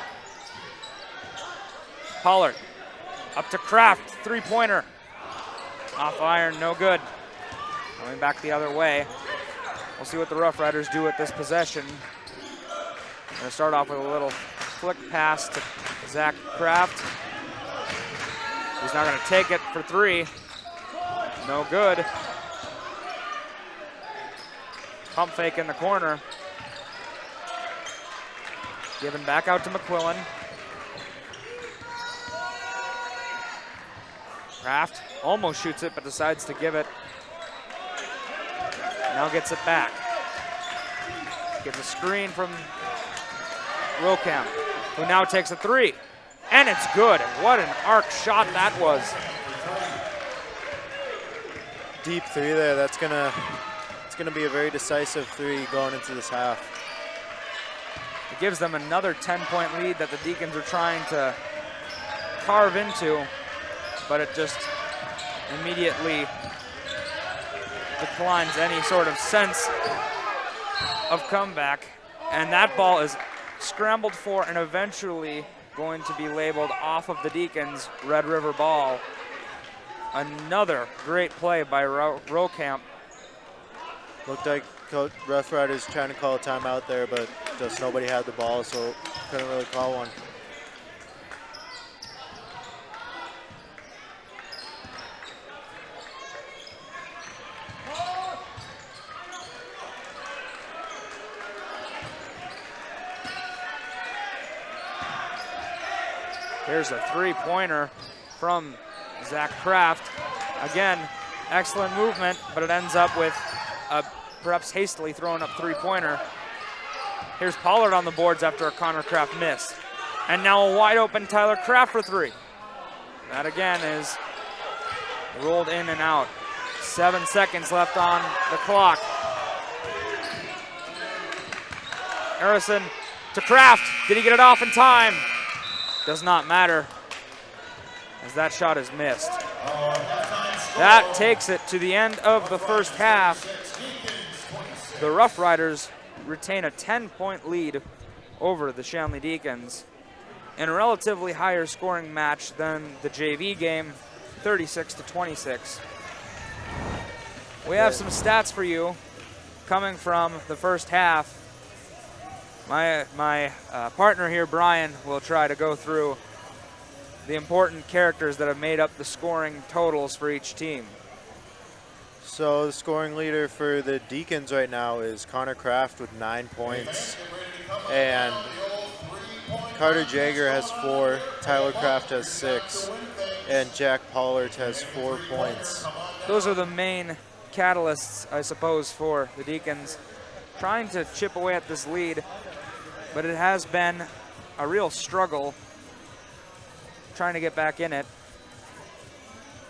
E: Pollard up to Kraft, three-pointer. Off iron, no good. Going back the other way. We'll see what the Roughriders do with this possession. Going to start off with a little flick pass to Zach Kraft. He's not going to take it for three. No good. Pump fake in the corner. Given back out to McQuillan. Kraft almost shoots it, but decides to give it. Now gets it back. Gets a screen from Rocam, who now takes a three. And it's good. What an arc shot that was.
G: Deep three there. That's gonna be a very decisive three going into this half.
E: It gives them another 10-point lead that the Deacons are trying to carve into, but it just immediately declines any sort of sense of comeback. And that ball is scrambled for and eventually going to be labeled off of the Deacons' Red River ball. Another great play by Rocamp.
G: Looked like Roughriders trying to call a timeout there, but just nobody had the ball, so couldn't really call one.
E: Here's a three-pointer from Zach Kraft. Again, excellent movement, but it ends up with a perhaps hastily thrown up three-pointer. Here's Pollard on the boards after a Connor Kraft miss. And now a wide open Tyler Kraft for three. That again is rolled in and out. 7 seconds left on the clock. Harrison to Kraft. Did he get it off in time? Does not matter, as that shot is missed. That takes it to the end of the first half. The Roughriders retain a 10-point lead over the Shanley Deacons in a relatively higher scoring match than the JV game, 36-26. We have some stats for you coming from the first half. My partner here, Brian, will try to go through the important characters that have made up the scoring totals for each team.
G: So the scoring leader for the Deacons right now is Connor Kraft with 9 points. And Carter Jager has 4, Tyler Kraft has 6, and Jack Pollard has 4 points.
E: Those are the main catalysts, I suppose, for the Deacons, trying to chip away at this lead. But it has been a real struggle trying to get back in it.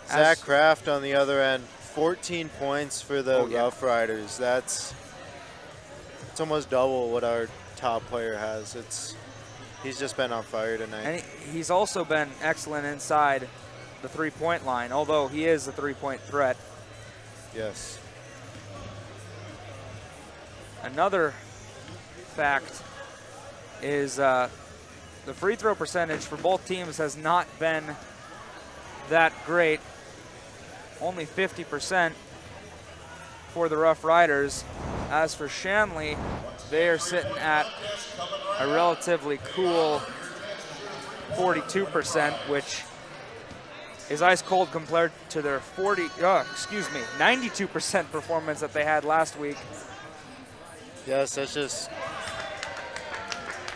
G: Zach Kraft on the other end, 14 points for the Roughriders. That's almost double what our top player has. He's just been on fire tonight.
E: And he's also been excellent inside the three-point line, although he is a three-point threat.
G: Yes.
E: Another fact is the free throw percentage for both teams has not been that great. Only 50% for the Roughriders. As for Shanley, they are sitting at a relatively cool 42%, which is ice cold compared to their 92% performance that they had last week.
G: Yes, that's just,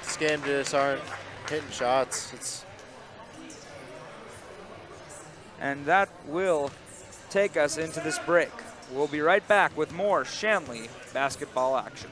G: this game just aren't hitting shots.
E: And that will take us into this break. We'll be right back with more Shanley basketball action.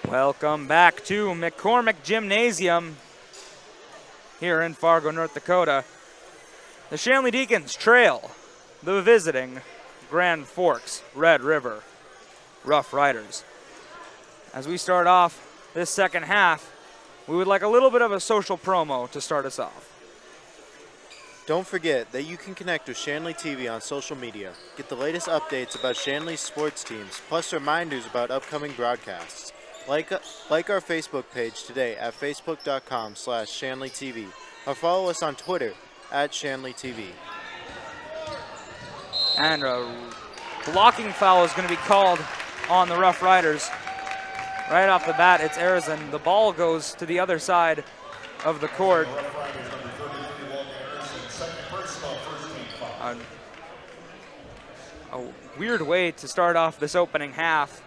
E: Welcome back to McCormick Gymnasium here in Fargo, North Dakota. The Shanley Deacons trail the visiting Grand Forks Red River Roughriders. As we start off this second half, we would like a little bit of a social promo to start us off.
G: Don't forget that you can connect with Shanley TV on social media. Get the latest updates about Shanley's sports teams, plus reminders about upcoming broadcasts. Like our Facebook page today at facebook.com/ShanleyTV, or follow us on Twitter @ShanleyTV.
E: And a blocking foul is going to be called on the Roughriders. Right off the bat, it's Arizon. The ball goes to the other side of the court. A weird way to start off this opening half.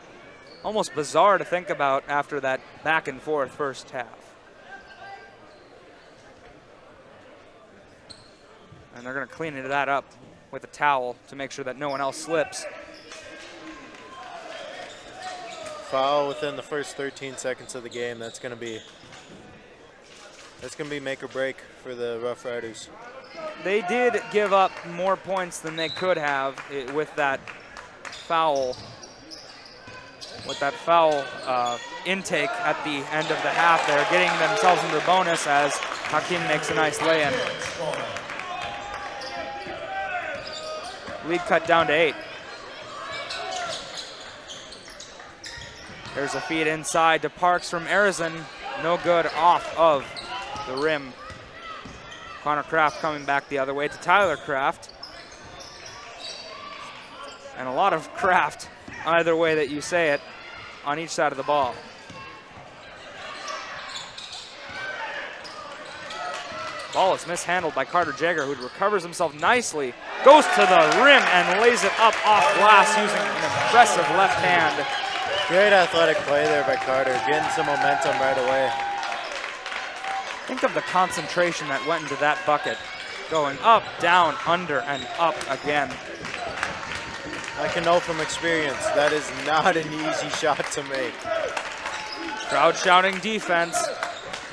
E: Almost bizarre to think about after that back and forth first half. And they're going to clean that up with a towel to make sure that no one else slips.
G: Foul within the first 13 seconds of the game. That's going to be make or break for the Roughriders.
E: They did give up more points than they could have with that foul. With that foul intake at the end of the half, they're getting themselves into bonus as Hakim makes a nice lay-in. Lead cut down to 8. There's a feed inside to Parks from Arizon. No good, off of the rim. Connor Kraft coming back the other way to Tyler Kraft. And a lot of Kraft, either way that you say it, on each side of the ball. Ball is mishandled by Carter Jagger, who recovers himself nicely, goes to the rim and lays it up off glass using an impressive left hand.
G: Great athletic play there by Carter, getting some momentum right away.
E: Think of the concentration that went into that bucket. Going up, down, under, and up again.
G: I can know from experience, that is not an easy shot to make.
E: Crowd shouting defense.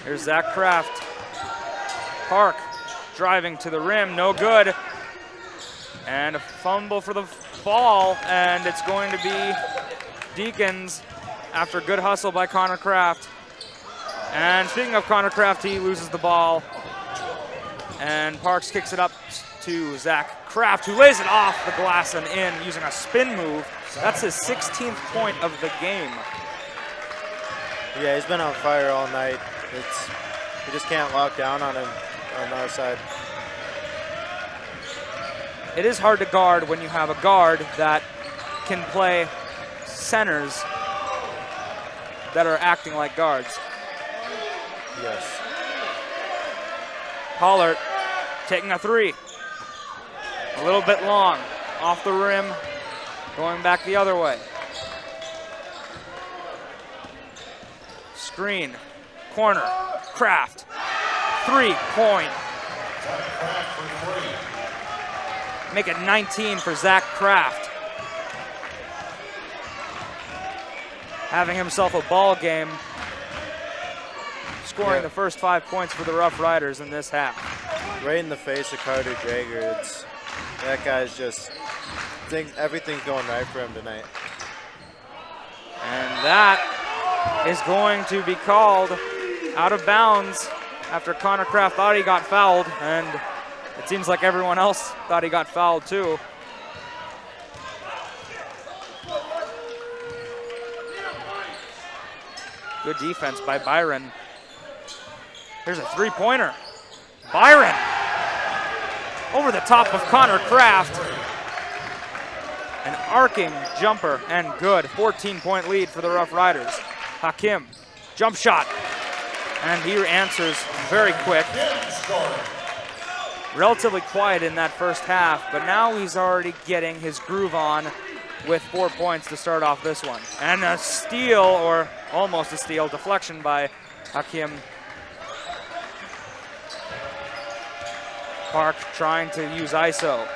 E: Here's Zach Kraft. Park driving to the rim, no good. And a fumble for the ball, and it's going to be Deacons after good hustle by Connor Kraft. And speaking of Connor Kraft, he loses the ball. And Parks kicks it up to Zach Kraft, who lays it off the glass and in using a spin move. That's his 16th point of the game.
G: Yeah, he's been on fire all night. You just can't lock down on him on the other side.
E: It is hard to guard when you have a guard that can play centers that are acting like guards.
G: Yes.
E: Pollard taking a three. A little bit long, off the rim, going back the other way. Screen, corner, Kraft, 3-point. Make it 19 for Zach Kraft. Having himself a ball game, scoring the first 5 points for the Roughriders in this half.
G: Right in the face of Carter Jagger. That guy's just, everything's going right for him tonight.
E: And that is going to be called out of bounds after Connor Kraft thought he got fouled, and it seems like everyone else thought he got fouled too. Good defense by Byron. Here's a three-pointer. Byron over the top of Connor Kraft. An arcing jumper and good. 14-point lead for the Roughriders. Hakim, jump shot. And he answers very quick. Relatively quiet in that first half, but now he's already getting his groove on with 4 points to start off this one. And a steal, or almost a steal, deflection by Hakim. Park trying to use ISO.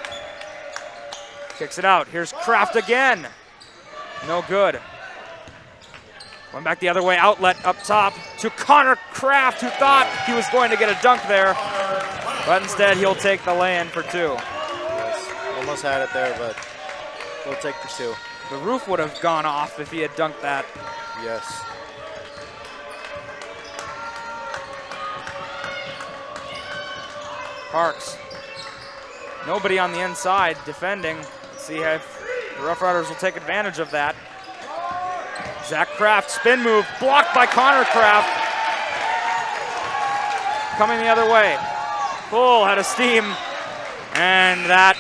E: Kicks it out. Here's Kraft again. No good. Went back the other way, outlet up top to Connor Kraft, who thought he was going to get a dunk there, but instead he'll take the lay-in for 2.
G: Yes, almost had it there, but we'll take the 2.
E: The roof would have gone off if he had dunked that.
G: Yes.
E: Parks. Nobody on the inside defending. Let's see if the Roughriders will take advantage of that. Zach Kraft, spin move, blocked by Connor Kraft. Coming the other way. Full head of steam. And that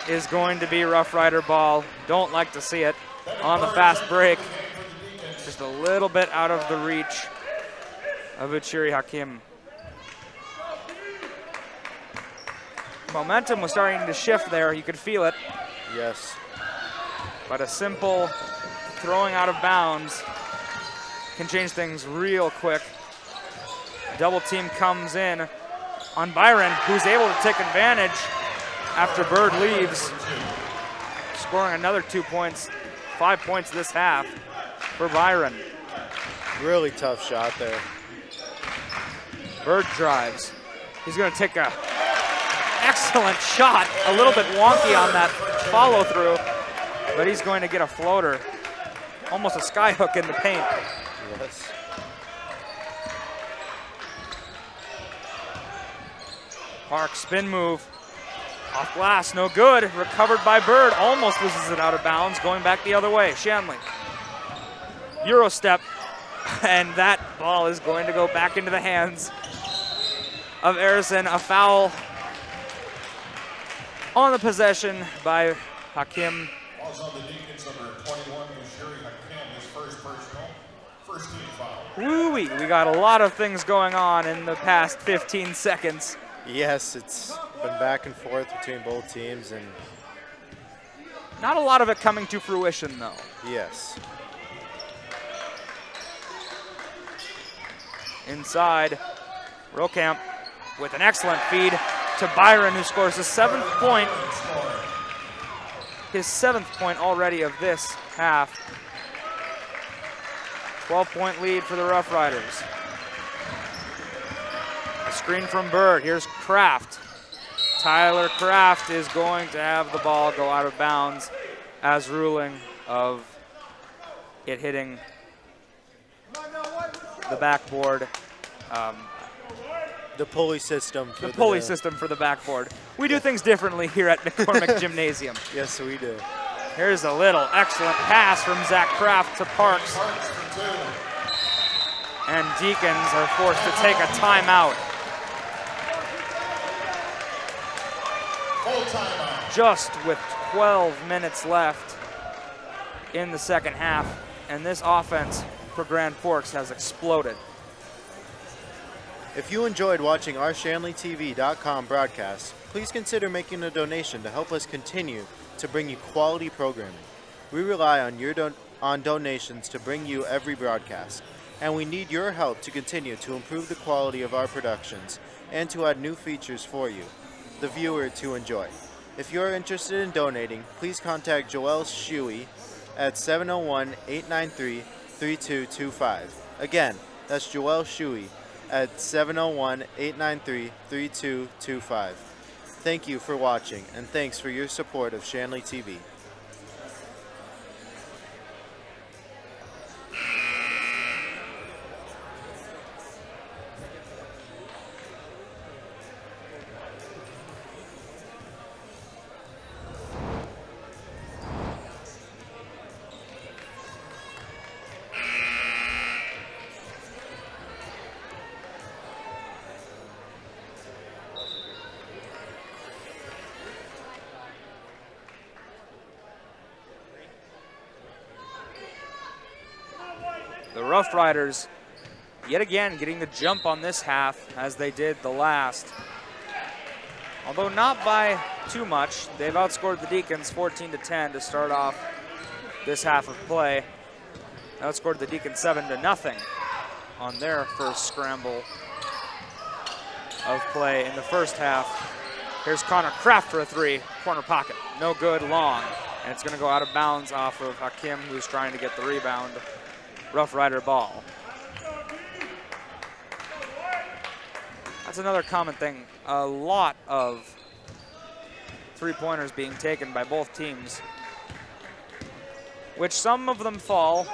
E: is going to be Rough Rider ball. Don't like to see it on the fast break. Just a little bit out of the reach of Uchiri Hakim. Momentum was starting to shift there. You could feel it.
G: Yes.
E: But a simple throwing out of bounds can change things real quick. Double team comes in on Byron, who's able to take advantage after Bird leaves, scoring another 2 points, 5 points this half for Byron.
G: Really tough shot there.
E: Bird drives. He's going to take a excellent shot, a little bit wonky on that follow through, but he's going to get a floater. Almost a sky hook in the paint.
G: Yes.
E: Park spin move. Off glass, no good. Recovered by Bird. Almost loses it out of bounds. Going back the other way. Shanley. Euro step. And that ball is going to go back into the hands of Arison. A foul on the possession by Hakim.
H: Falls on the Deacons, number 21, Uchiri Hakim, his first personal, first team foul.
E: Woo-wee. We got a lot of things going on in the past 15 seconds.
G: Yes, it's been back and forth between both teams, and
E: Not a lot of it coming to fruition, though.
G: yes.
E: Inside, Rokamp with an excellent feed to Byron, who scores his 7th point. His 7th point already of this half. 12-point lead for the Rough Riders. A screen from Bird. Here's Kraft. Tyler Kraft is going to have the ball go out of bounds as ruling of it hitting the backboard.
G: The pulley system.
E: The pulley system for the backboard. We do things differently here at McCormick Gymnasium.
G: Yes, we do.
E: Here's a little excellent pass from Zach Kraft to Parks. And Deacons are forced to take a timeout.
H: Full timeout.
E: Just with 12 minutes left in the second half. And this offense for Grand Forks has exploded.
G: If you enjoyed watching our ShanleyTV.com broadcast, please consider making a donation to help us continue to bring you quality programming. We rely on your donations to bring you every broadcast, and we need your help to continue to improve the quality of our productions and to add new features for you, the viewer, to enjoy. If you are interested in donating, please contact Joel Shuey at 701-893-3225. Again, that's Joel Shuey at 701-893-3225. Thank you for watching, and thanks for your support of Shanley TV.
E: The Rough Riders, yet again, getting the jump on this half as they did the last. Although not by too much, they've outscored the Deacons 14-10 to start off this half of play. Outscored the Deacons 7-0 on their first scramble of play in the first half. Here's Connor Kraft for a three, corner pocket, no good, long. And it's gonna go out of bounds off of Hakim, who's trying to get the rebound. Rough Rider ball. That's another common thing. A lot of three-pointers being taken by both teams, which some of them fall.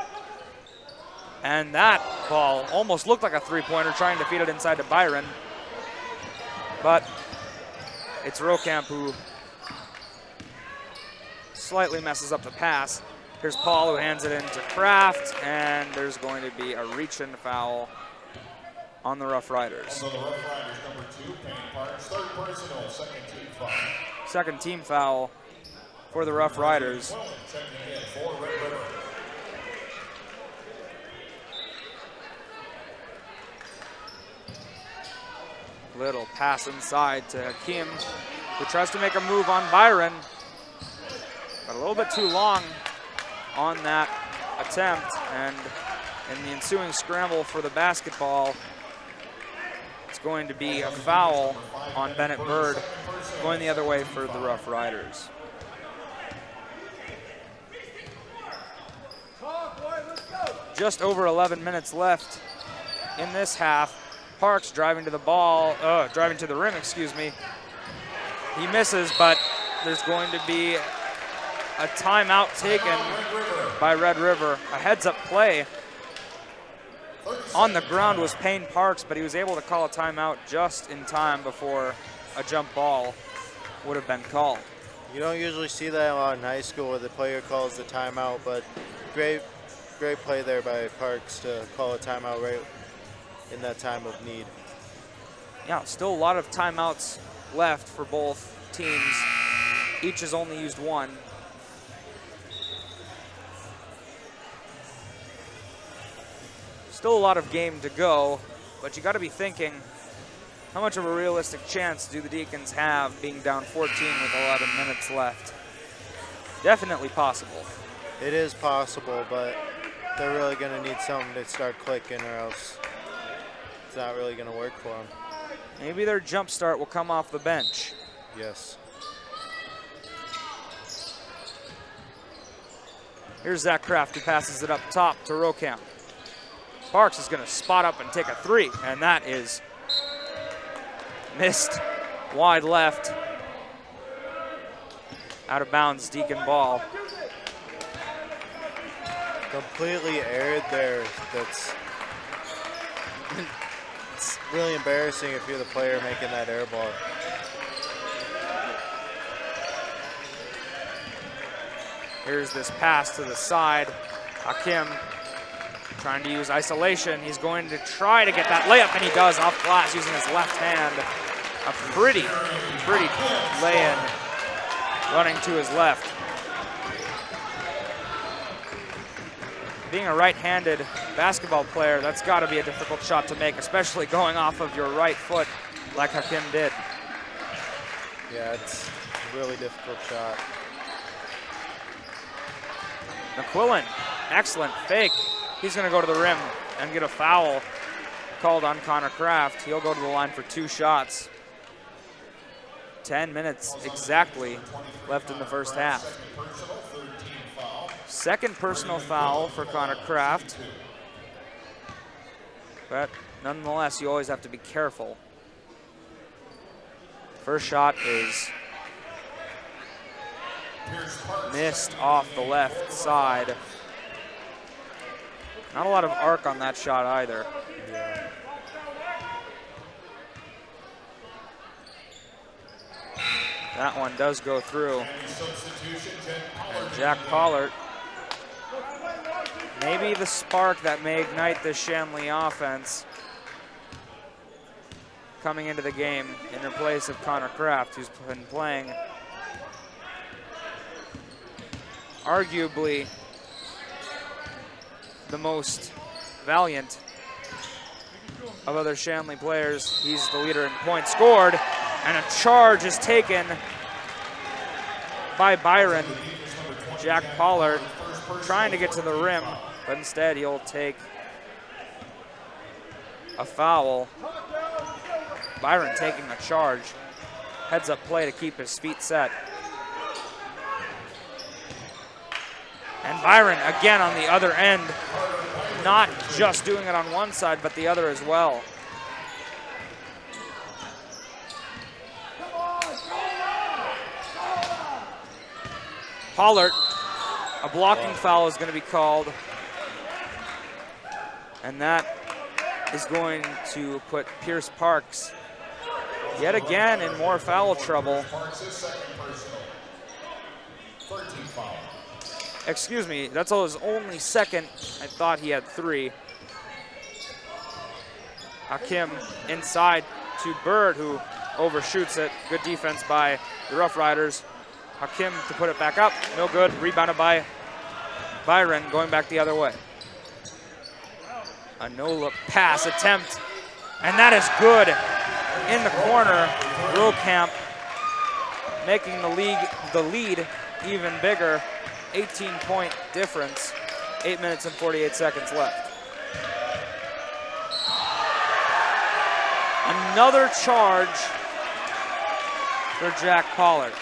E: And that ball almost looked like a three-pointer, trying to feed it inside to Byron. But it's Rokamp who slightly messes up the pass. Here's Paul who hands it in to Kraft, and there's going to be a reach-in foul on the Rough Riders.
H: On the Rough Riders, number 2, Payne Parks, third personal, second team foul.
E: Second team foul for the Rough Riders.
H: Checking in for Red River.
E: Little pass inside to Hakim, who tries to make a move on Byron, but a little bit too long on that attempt, and in the ensuing scramble for the basketball, it's going to be a foul on Bennett Bird, going the other way for the Rough Riders. Just over 11 minutes left in this half. Parks driving to the rim, excuse me. He misses, but there's going to be a timeout taken by Red River. A heads-up play on the ground was Payne Parks, but he was able to call a timeout just in time before a jump ball would have been called.
G: You don't usually see that a lot in high school where the player calls the timeout, but great play there by Parks to call a timeout right in that time of need.
E: Yeah, still a lot of timeouts left for both teams. Each has only used one. Still a lot of game to go, but you got to be thinking, how much of a realistic chance do the Deacons have being down 14 with 11 minutes left? Definitely possible.
G: It is possible, but they're really going to need something to start clicking, or else it's not really going to work for them.
E: Maybe their jump start will come off the bench.
G: Yes.
E: Here's Zach Kraft, who passes it up top to Rokamp. Parks is going to spot up and take a three, and that is missed wide left. Out of bounds, Deacon ball.
G: Completely aired there. It's really embarrassing if you're the player making that air ball.
E: Here's this pass to the side. Hakim trying to use isolation. He's going to try to get that layup, and he does off glass using his left hand. A pretty lay-in running to his left. Being a right-handed basketball player, that's got to be a difficult shot to make, especially going off of your right foot like Hakim did.
G: Yeah, it's a really difficult shot.
E: McQuillan, excellent fake. He's going to go to the rim and get a foul called on Connor Kraft. He'll go to the line for 2 shots. 10 minutes exactly left in the first half. Second personal foul for Connor Kraft. But nonetheless, you always have to be careful. First shot is missed off the left side. Not a lot of arc on that shot either.
G: Yeah.
E: That one does go through. And Jack Pollard, maybe the spark that may ignite this Shanley offense coming into the game in place of Connor Kraft, who's been playing arguably the most valiant of other Shanley players. He's the leader in points scored, and a charge is taken by Byron. Jack Pollard trying to get to the rim, but instead he'll take a foul. Byron taking a charge. Heads up play to keep his feet set. And Byron again on the other end not just doing it on one side, but the other as well. Pollard, a blocking foul is going to be called. And that is going to put Pierce Parks yet again in more foul trouble. Excuse me, that's his only second. I thought he had 3. Hakim inside to Bird, who overshoots it. Good defense by the Roughriders. Hakim to put it back up, no good. Rebounded by Byron, going back the other way. A no-look pass attempt, and that is good. In the corner, Rokamp making the lead even bigger. 18-point difference, 8 minutes and 48 seconds left. Another charge for Jack Pollard.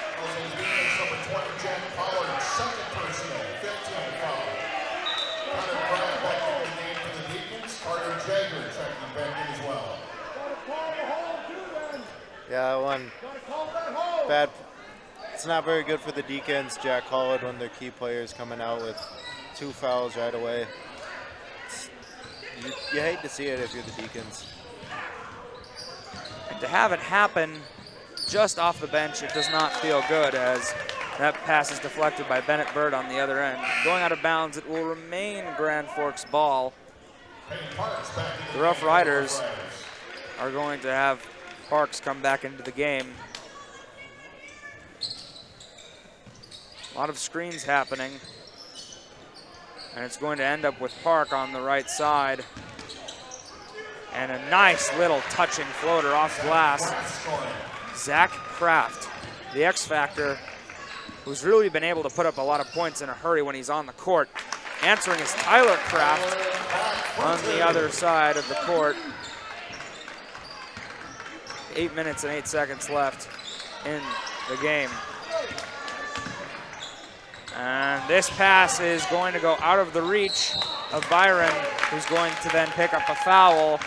G: Yeah, one bad. It's not very good for the Deacons. Jack Pollard, one of their key players, coming out with 2 fouls right away. You hate to see it if you're the Deacons.
E: And to have it happen just off the bench, it does not feel good, as that pass is deflected by Bennett Bird on the other end. Going out of bounds, it will remain Grand Forks ball. The Rough Riders are going to have Parks come back into the game. A lot of screens happening. And it's going to end up with Park on the right side. And a nice little touching floater off glass. Zach Kraft, the X Factor, who's really been able to put up a lot of points in a hurry when he's on the court. Answering is Tyler Kraft on the other side of the court. 8 minutes and 8 seconds left in the game. And this pass is going to go out of the reach of Byron, who's going to then pick up a foul,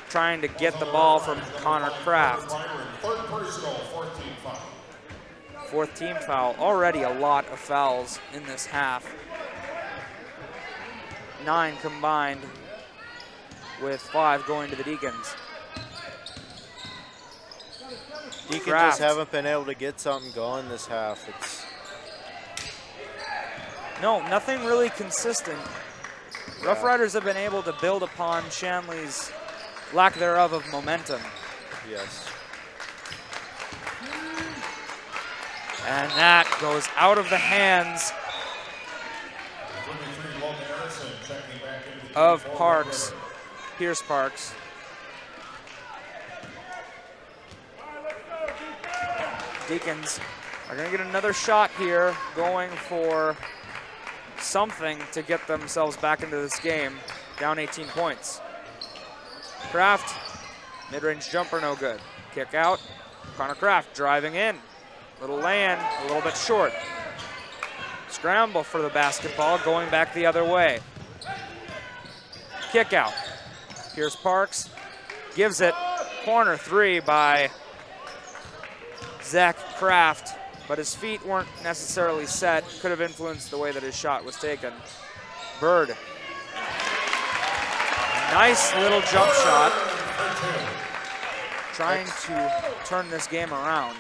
E: trying to get the ball from Connor Kraft. Fourth team foul. Already a lot of fouls in this half. 9 combined, with 5 going to the Deacons.
G: Deacons
E: Kraft.
G: just haven't been able to get something going this half.
E: No, nothing really consistent. Rough Riders have been able to build upon Shanley's lack thereof of momentum.
G: Yes.
E: And that goes out of the hands of Parks, Pierce Parks. Deacons are going to get another shot here, going for something to get themselves back into this game, down 18 points. Kraft, mid-range jumper, no good. Kick out, Connor Kraft driving in. Little lay-in, a little bit short. Scramble for the basketball, going back the other way. Kick out. Pierce Parks gives it. Corner 3 by Zach Kraft, but his feet weren't necessarily set. Could have influenced the way that his shot was taken. Bird. Nice little jump shot. Trying to turn this game around.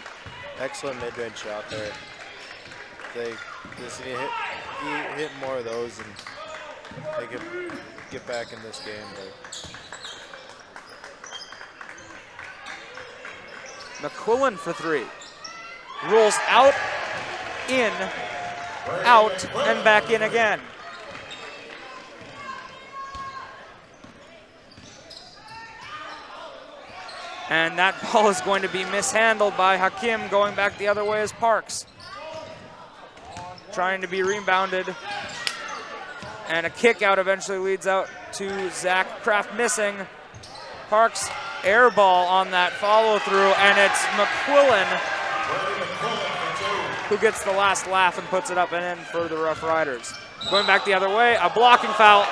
G: Excellent mid-range shot there. They just need to hit more of those, and they can get back in this game.
E: McQuillan for 3. Rolls out, in, out, and back in again. And that ball is going to be mishandled by Hakim, going back the other way as Parks. Trying to be rebounded. And a kick out eventually leads out to Zach Kraft missing. Parks air ball on that follow through, and it's McQuillan who gets the last laugh and puts it up and in for the Rough Riders. Going back the other way, a blocking foul.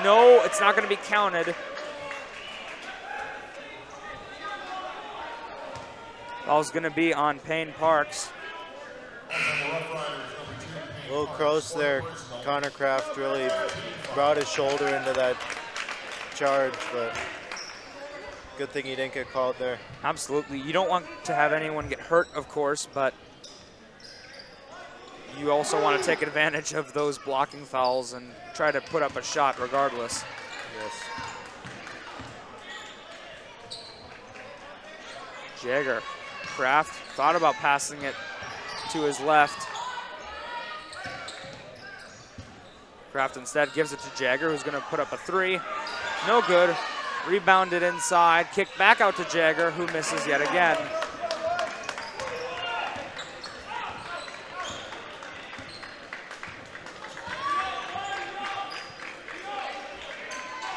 E: No, it's not going to be counted. Foul's going to be on Payne Parks.
G: A little close there. Connor Kraft really brought his shoulder into that charge, but good thing he didn't get called there.
E: Absolutely. You don't want to have anyone get hurt, of course, but you also want to take advantage of those blocking fouls and try to put up a shot regardless.
G: Yes.
E: Jagger. Kraft thought about passing it to his left. Kraft instead gives it to Jagger, who's going to put up a three. No good. Rebounded inside. Kicked back out to Jagger, who misses yet again.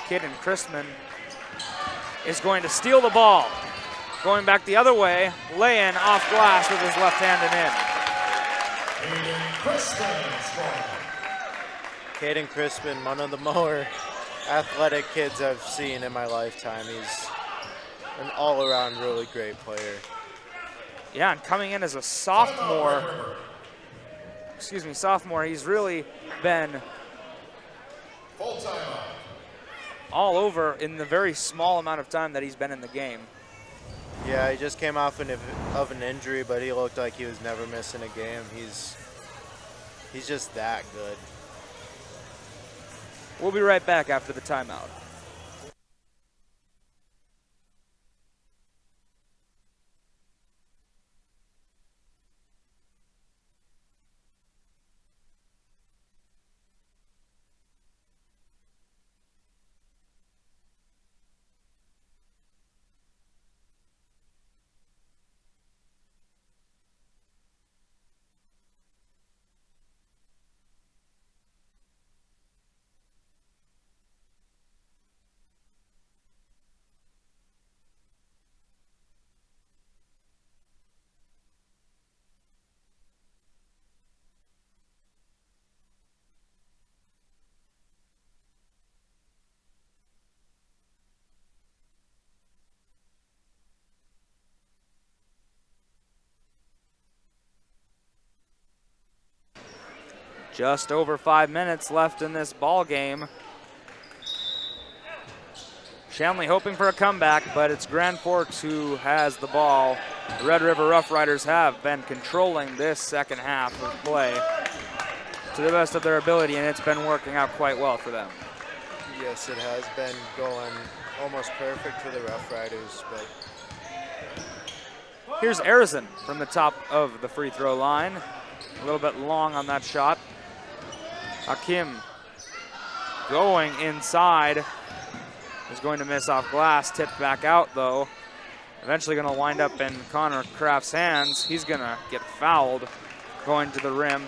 E: Caden Christman is going to steal the ball. Going back the other way, lay-in off glass with his left hand and
G: Caden Crispin, one of the more athletic kids I've seen in my lifetime. He's an all-around really great player.
E: Yeah, and coming in as a sophomore, he's really been all over in the very small amount of time that he's been in the game.
G: Yeah, he just came off of an injury, but he looked like he was never missing a game. He's just that good.
E: We'll be right back after the timeout. Just over 5 minutes left in this ball game. Shanley hoping for a comeback, but it's Grand Forks who has the ball. The Red River Roughriders have been controlling this second half of play to the best of their ability, and it's been working out quite well for them.
G: Yes, it has been going almost perfect for the Roughriders, but
E: here's Arizin from the top of the free throw line. A little bit long on that shot. Hakim going inside. Is going to miss off glass, tipped back out though. Eventually going to wind up in Connor Kraft's hands. He's going to get fouled going to the rim.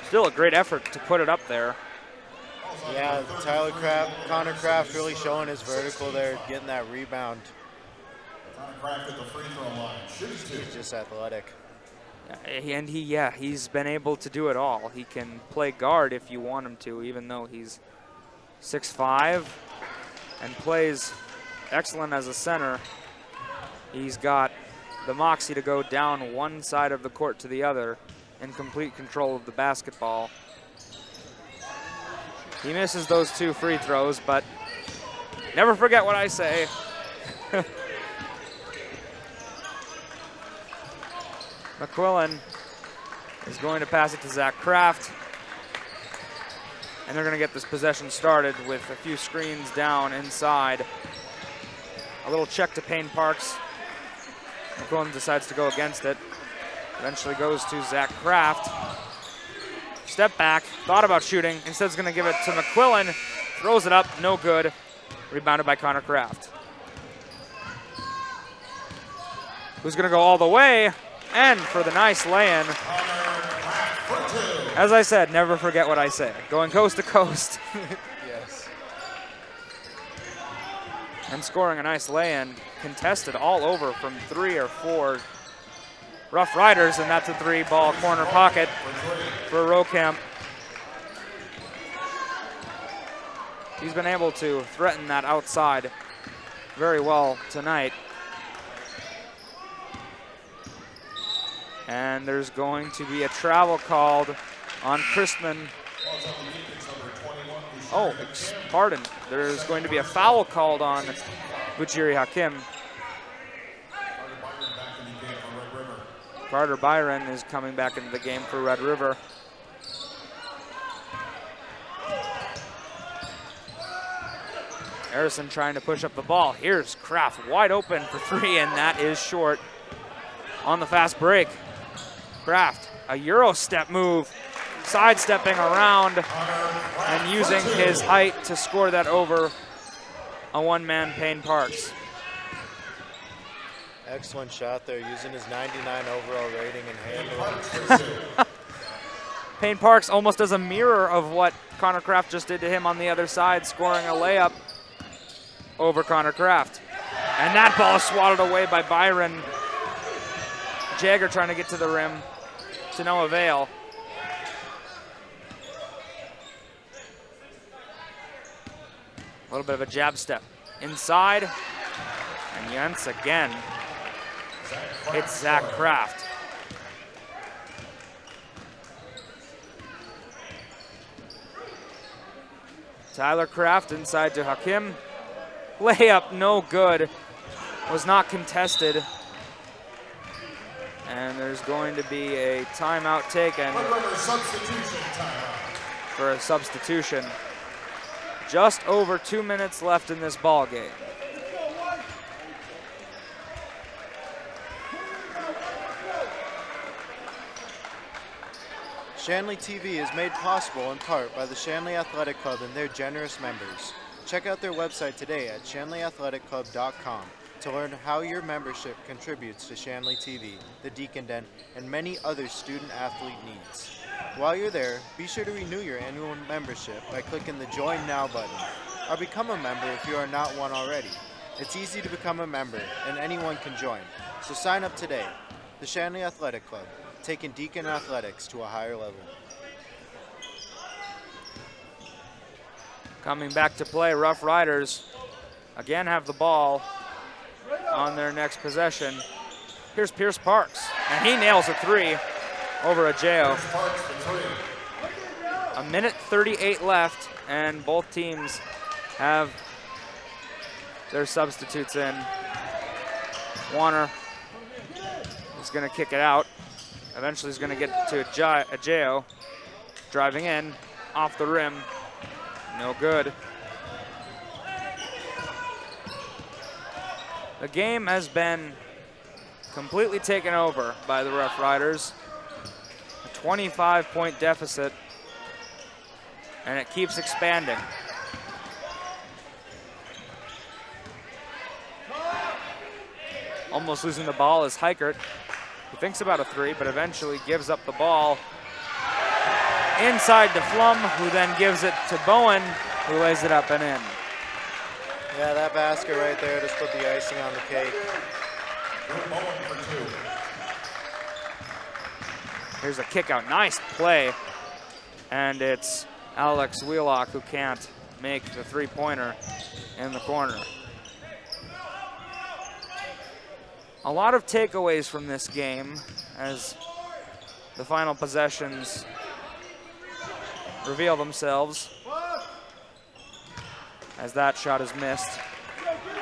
E: Still a great effort to put it up there.
G: yeah, Connor Kraft really showing his vertical there, getting that rebound. He's just athletic.
E: And he's been able to do it all. He can play guard if you want him to, even though he's 6'5", and plays excellent as a center. He's got the moxie to go down one side of the court to the other in complete control of the basketball. He misses those 2 free throws, but never forget what I say. McQuillan is going to pass it to Zach Kraft. And they're going to get this possession started with a few screens down inside. A little check to Payne Parks. McQuillan decides to go against it. Eventually goes to Zach Kraft. Step back, thought about shooting. Instead is going to give it to McQuillan. Throws it up, no good. Rebounded by Connor Kraft. Who's going to go all the way? And for the nice lay-in. As I said, never forget what I say. Going coast to coast.
G: Yes.
E: And scoring a nice lay-in. Contested all over from 3 or 4 Roughriders, and that's a 3-ball corner pocket for Rocamp. He's been able to threaten that outside very well tonight. And there's going to be a travel called on Christman. Oh, pardon. There's going to be a foul called on Bujiri Hakim. Carter Byron is coming back into the game for Red River. Harrison trying to push up the ball. Here's Kraft wide open for three, and that is short on the fast break. Kraft, a Euro step move, sidestepping around and using his height to score that over a one-man Payne Parks.
G: Excellent shot there, using his 99 overall rating and handling.
E: Payne Parks almost does a mirror of what Connor Kraft just did to him on the other side, scoring a layup over Connor Kraft. And that ball is swatted away by Byron. Jagger trying to get to the rim, to no avail. A little bit of a jab step inside, and Jens again hits Zach Kraft. Tyler Kraft inside to Hakim. Layup no good, was not contested. And there's going to be a timeout taken for a substitution. Just over 2 minutes left in this ball game.
G: Shanley TV is made possible in part by the Shanley Athletic Club and their generous members. Check out their website today at shanleyathletic.club.com to learn how your membership contributes to Shanley TV, the Deacon Den, and many other student-athlete needs. While you're there, be sure to renew your annual membership by clicking the Join Now button, or become a member if you are not one already. It's easy to become a member, and anyone can join. So sign up today. The Shanley Athletic Club, taking Deacon athletics to a higher level.
E: Coming back to play, Roughriders again have the ball on their next possession. Here's Pierce Parks, and he nails a three over Ajeo. A minute 38 left, and both teams have their substitutes in. Warner is going to kick it out. Eventually he's going to get to Ajeo. Driving in, off the rim. No good. The game has been completely taken over by the Roughriders. A 25-point deficit, and it keeps expanding. Almost losing the ball is Heikert, who thinks about a three, but eventually gives up the ball. Inside to Flum, who then gives it to Bowen, who lays it up and in.
G: Yeah, that basket right there just put the icing on the cake.
E: Here's a kick out, nice play. And it's Alex Wheelock who can't make the three-pointer in the corner. A lot of takeaways from this game as the final possessions reveal themselves, as that shot is missed.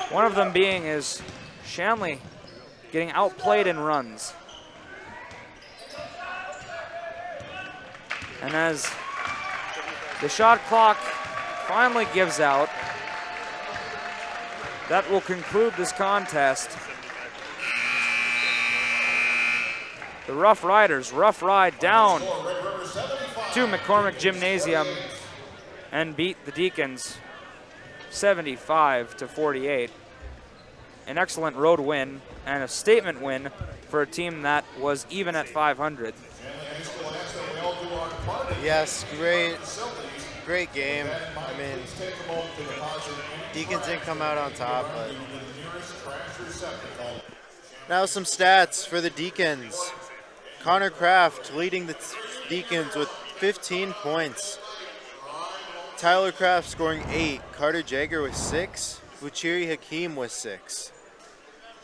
E: One of them being is Shanley getting outplayed in runs. And as the shot clock finally gives out, that will conclude this contest. The Roughriders rough ride down to McCormick Gymnasium and beat the Deacons 75-48. An excellent road win and a statement win for a team that was even at 500.
G: Yes, great game. I mean, Deacons didn't come out on top, but now some stats for the Deacons. Connor Kraft leading the Deacons with 15 points. Tyler Kraft scoring 8, Carter Jager with 6, Buchiri Hakeem with 6.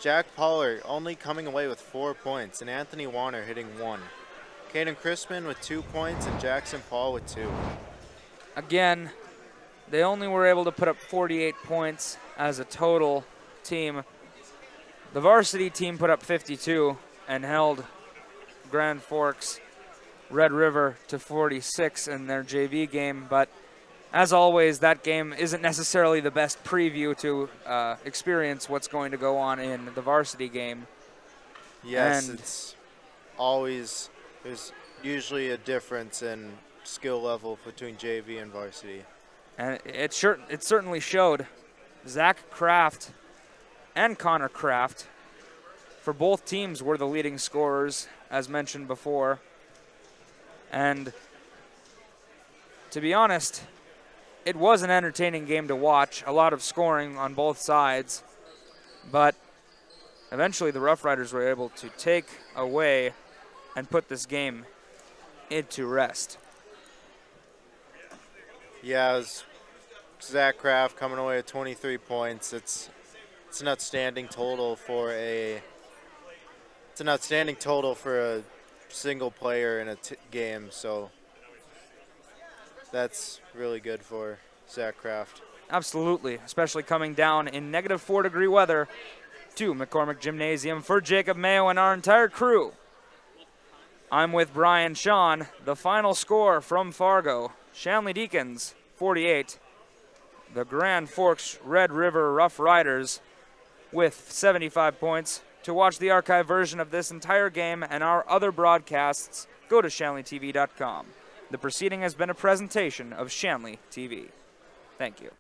G: Jack Pollard only coming away with 4 points, and Anthony Warner hitting 1. Caden Crispin with 2 points, and Jackson Paul with 2.
E: Again, they only were able to put up 48 points as a total team. The varsity team put up 52 and held Grand Forks Red River to 46 in their JV game, but as always, that game isn't necessarily the best preview to experience what's going to go on in the varsity game.
G: Yes,
E: And
G: it's always, there's usually a difference in skill level between JV and varsity.
E: And it certainly showed. Zach Kraft and Connor Kraft for both teams were the leading scorers, as mentioned before. And to be honest, it was an entertaining game to watch, a lot of scoring on both sides, but eventually the Roughriders were able to take away and put this game into rest.
G: Yeah, it was Zach Kraft coming away with 23 points. It's an outstanding total for a single player in a game, so that's really good for Zach Kraft.
E: Absolutely, especially coming down in -4-degree weather to McCormick Gymnasium. For Jacob Mayo and our entire crew, I'm with Brian Sean. The final score from Fargo, Shanley Deacons 48, the Grand Forks Red River Roughriders with 75 points. To watch the archive version of this entire game and our other broadcasts, go to shanleytv.com. The proceeding has been a presentation of Shanley TV. Thank you.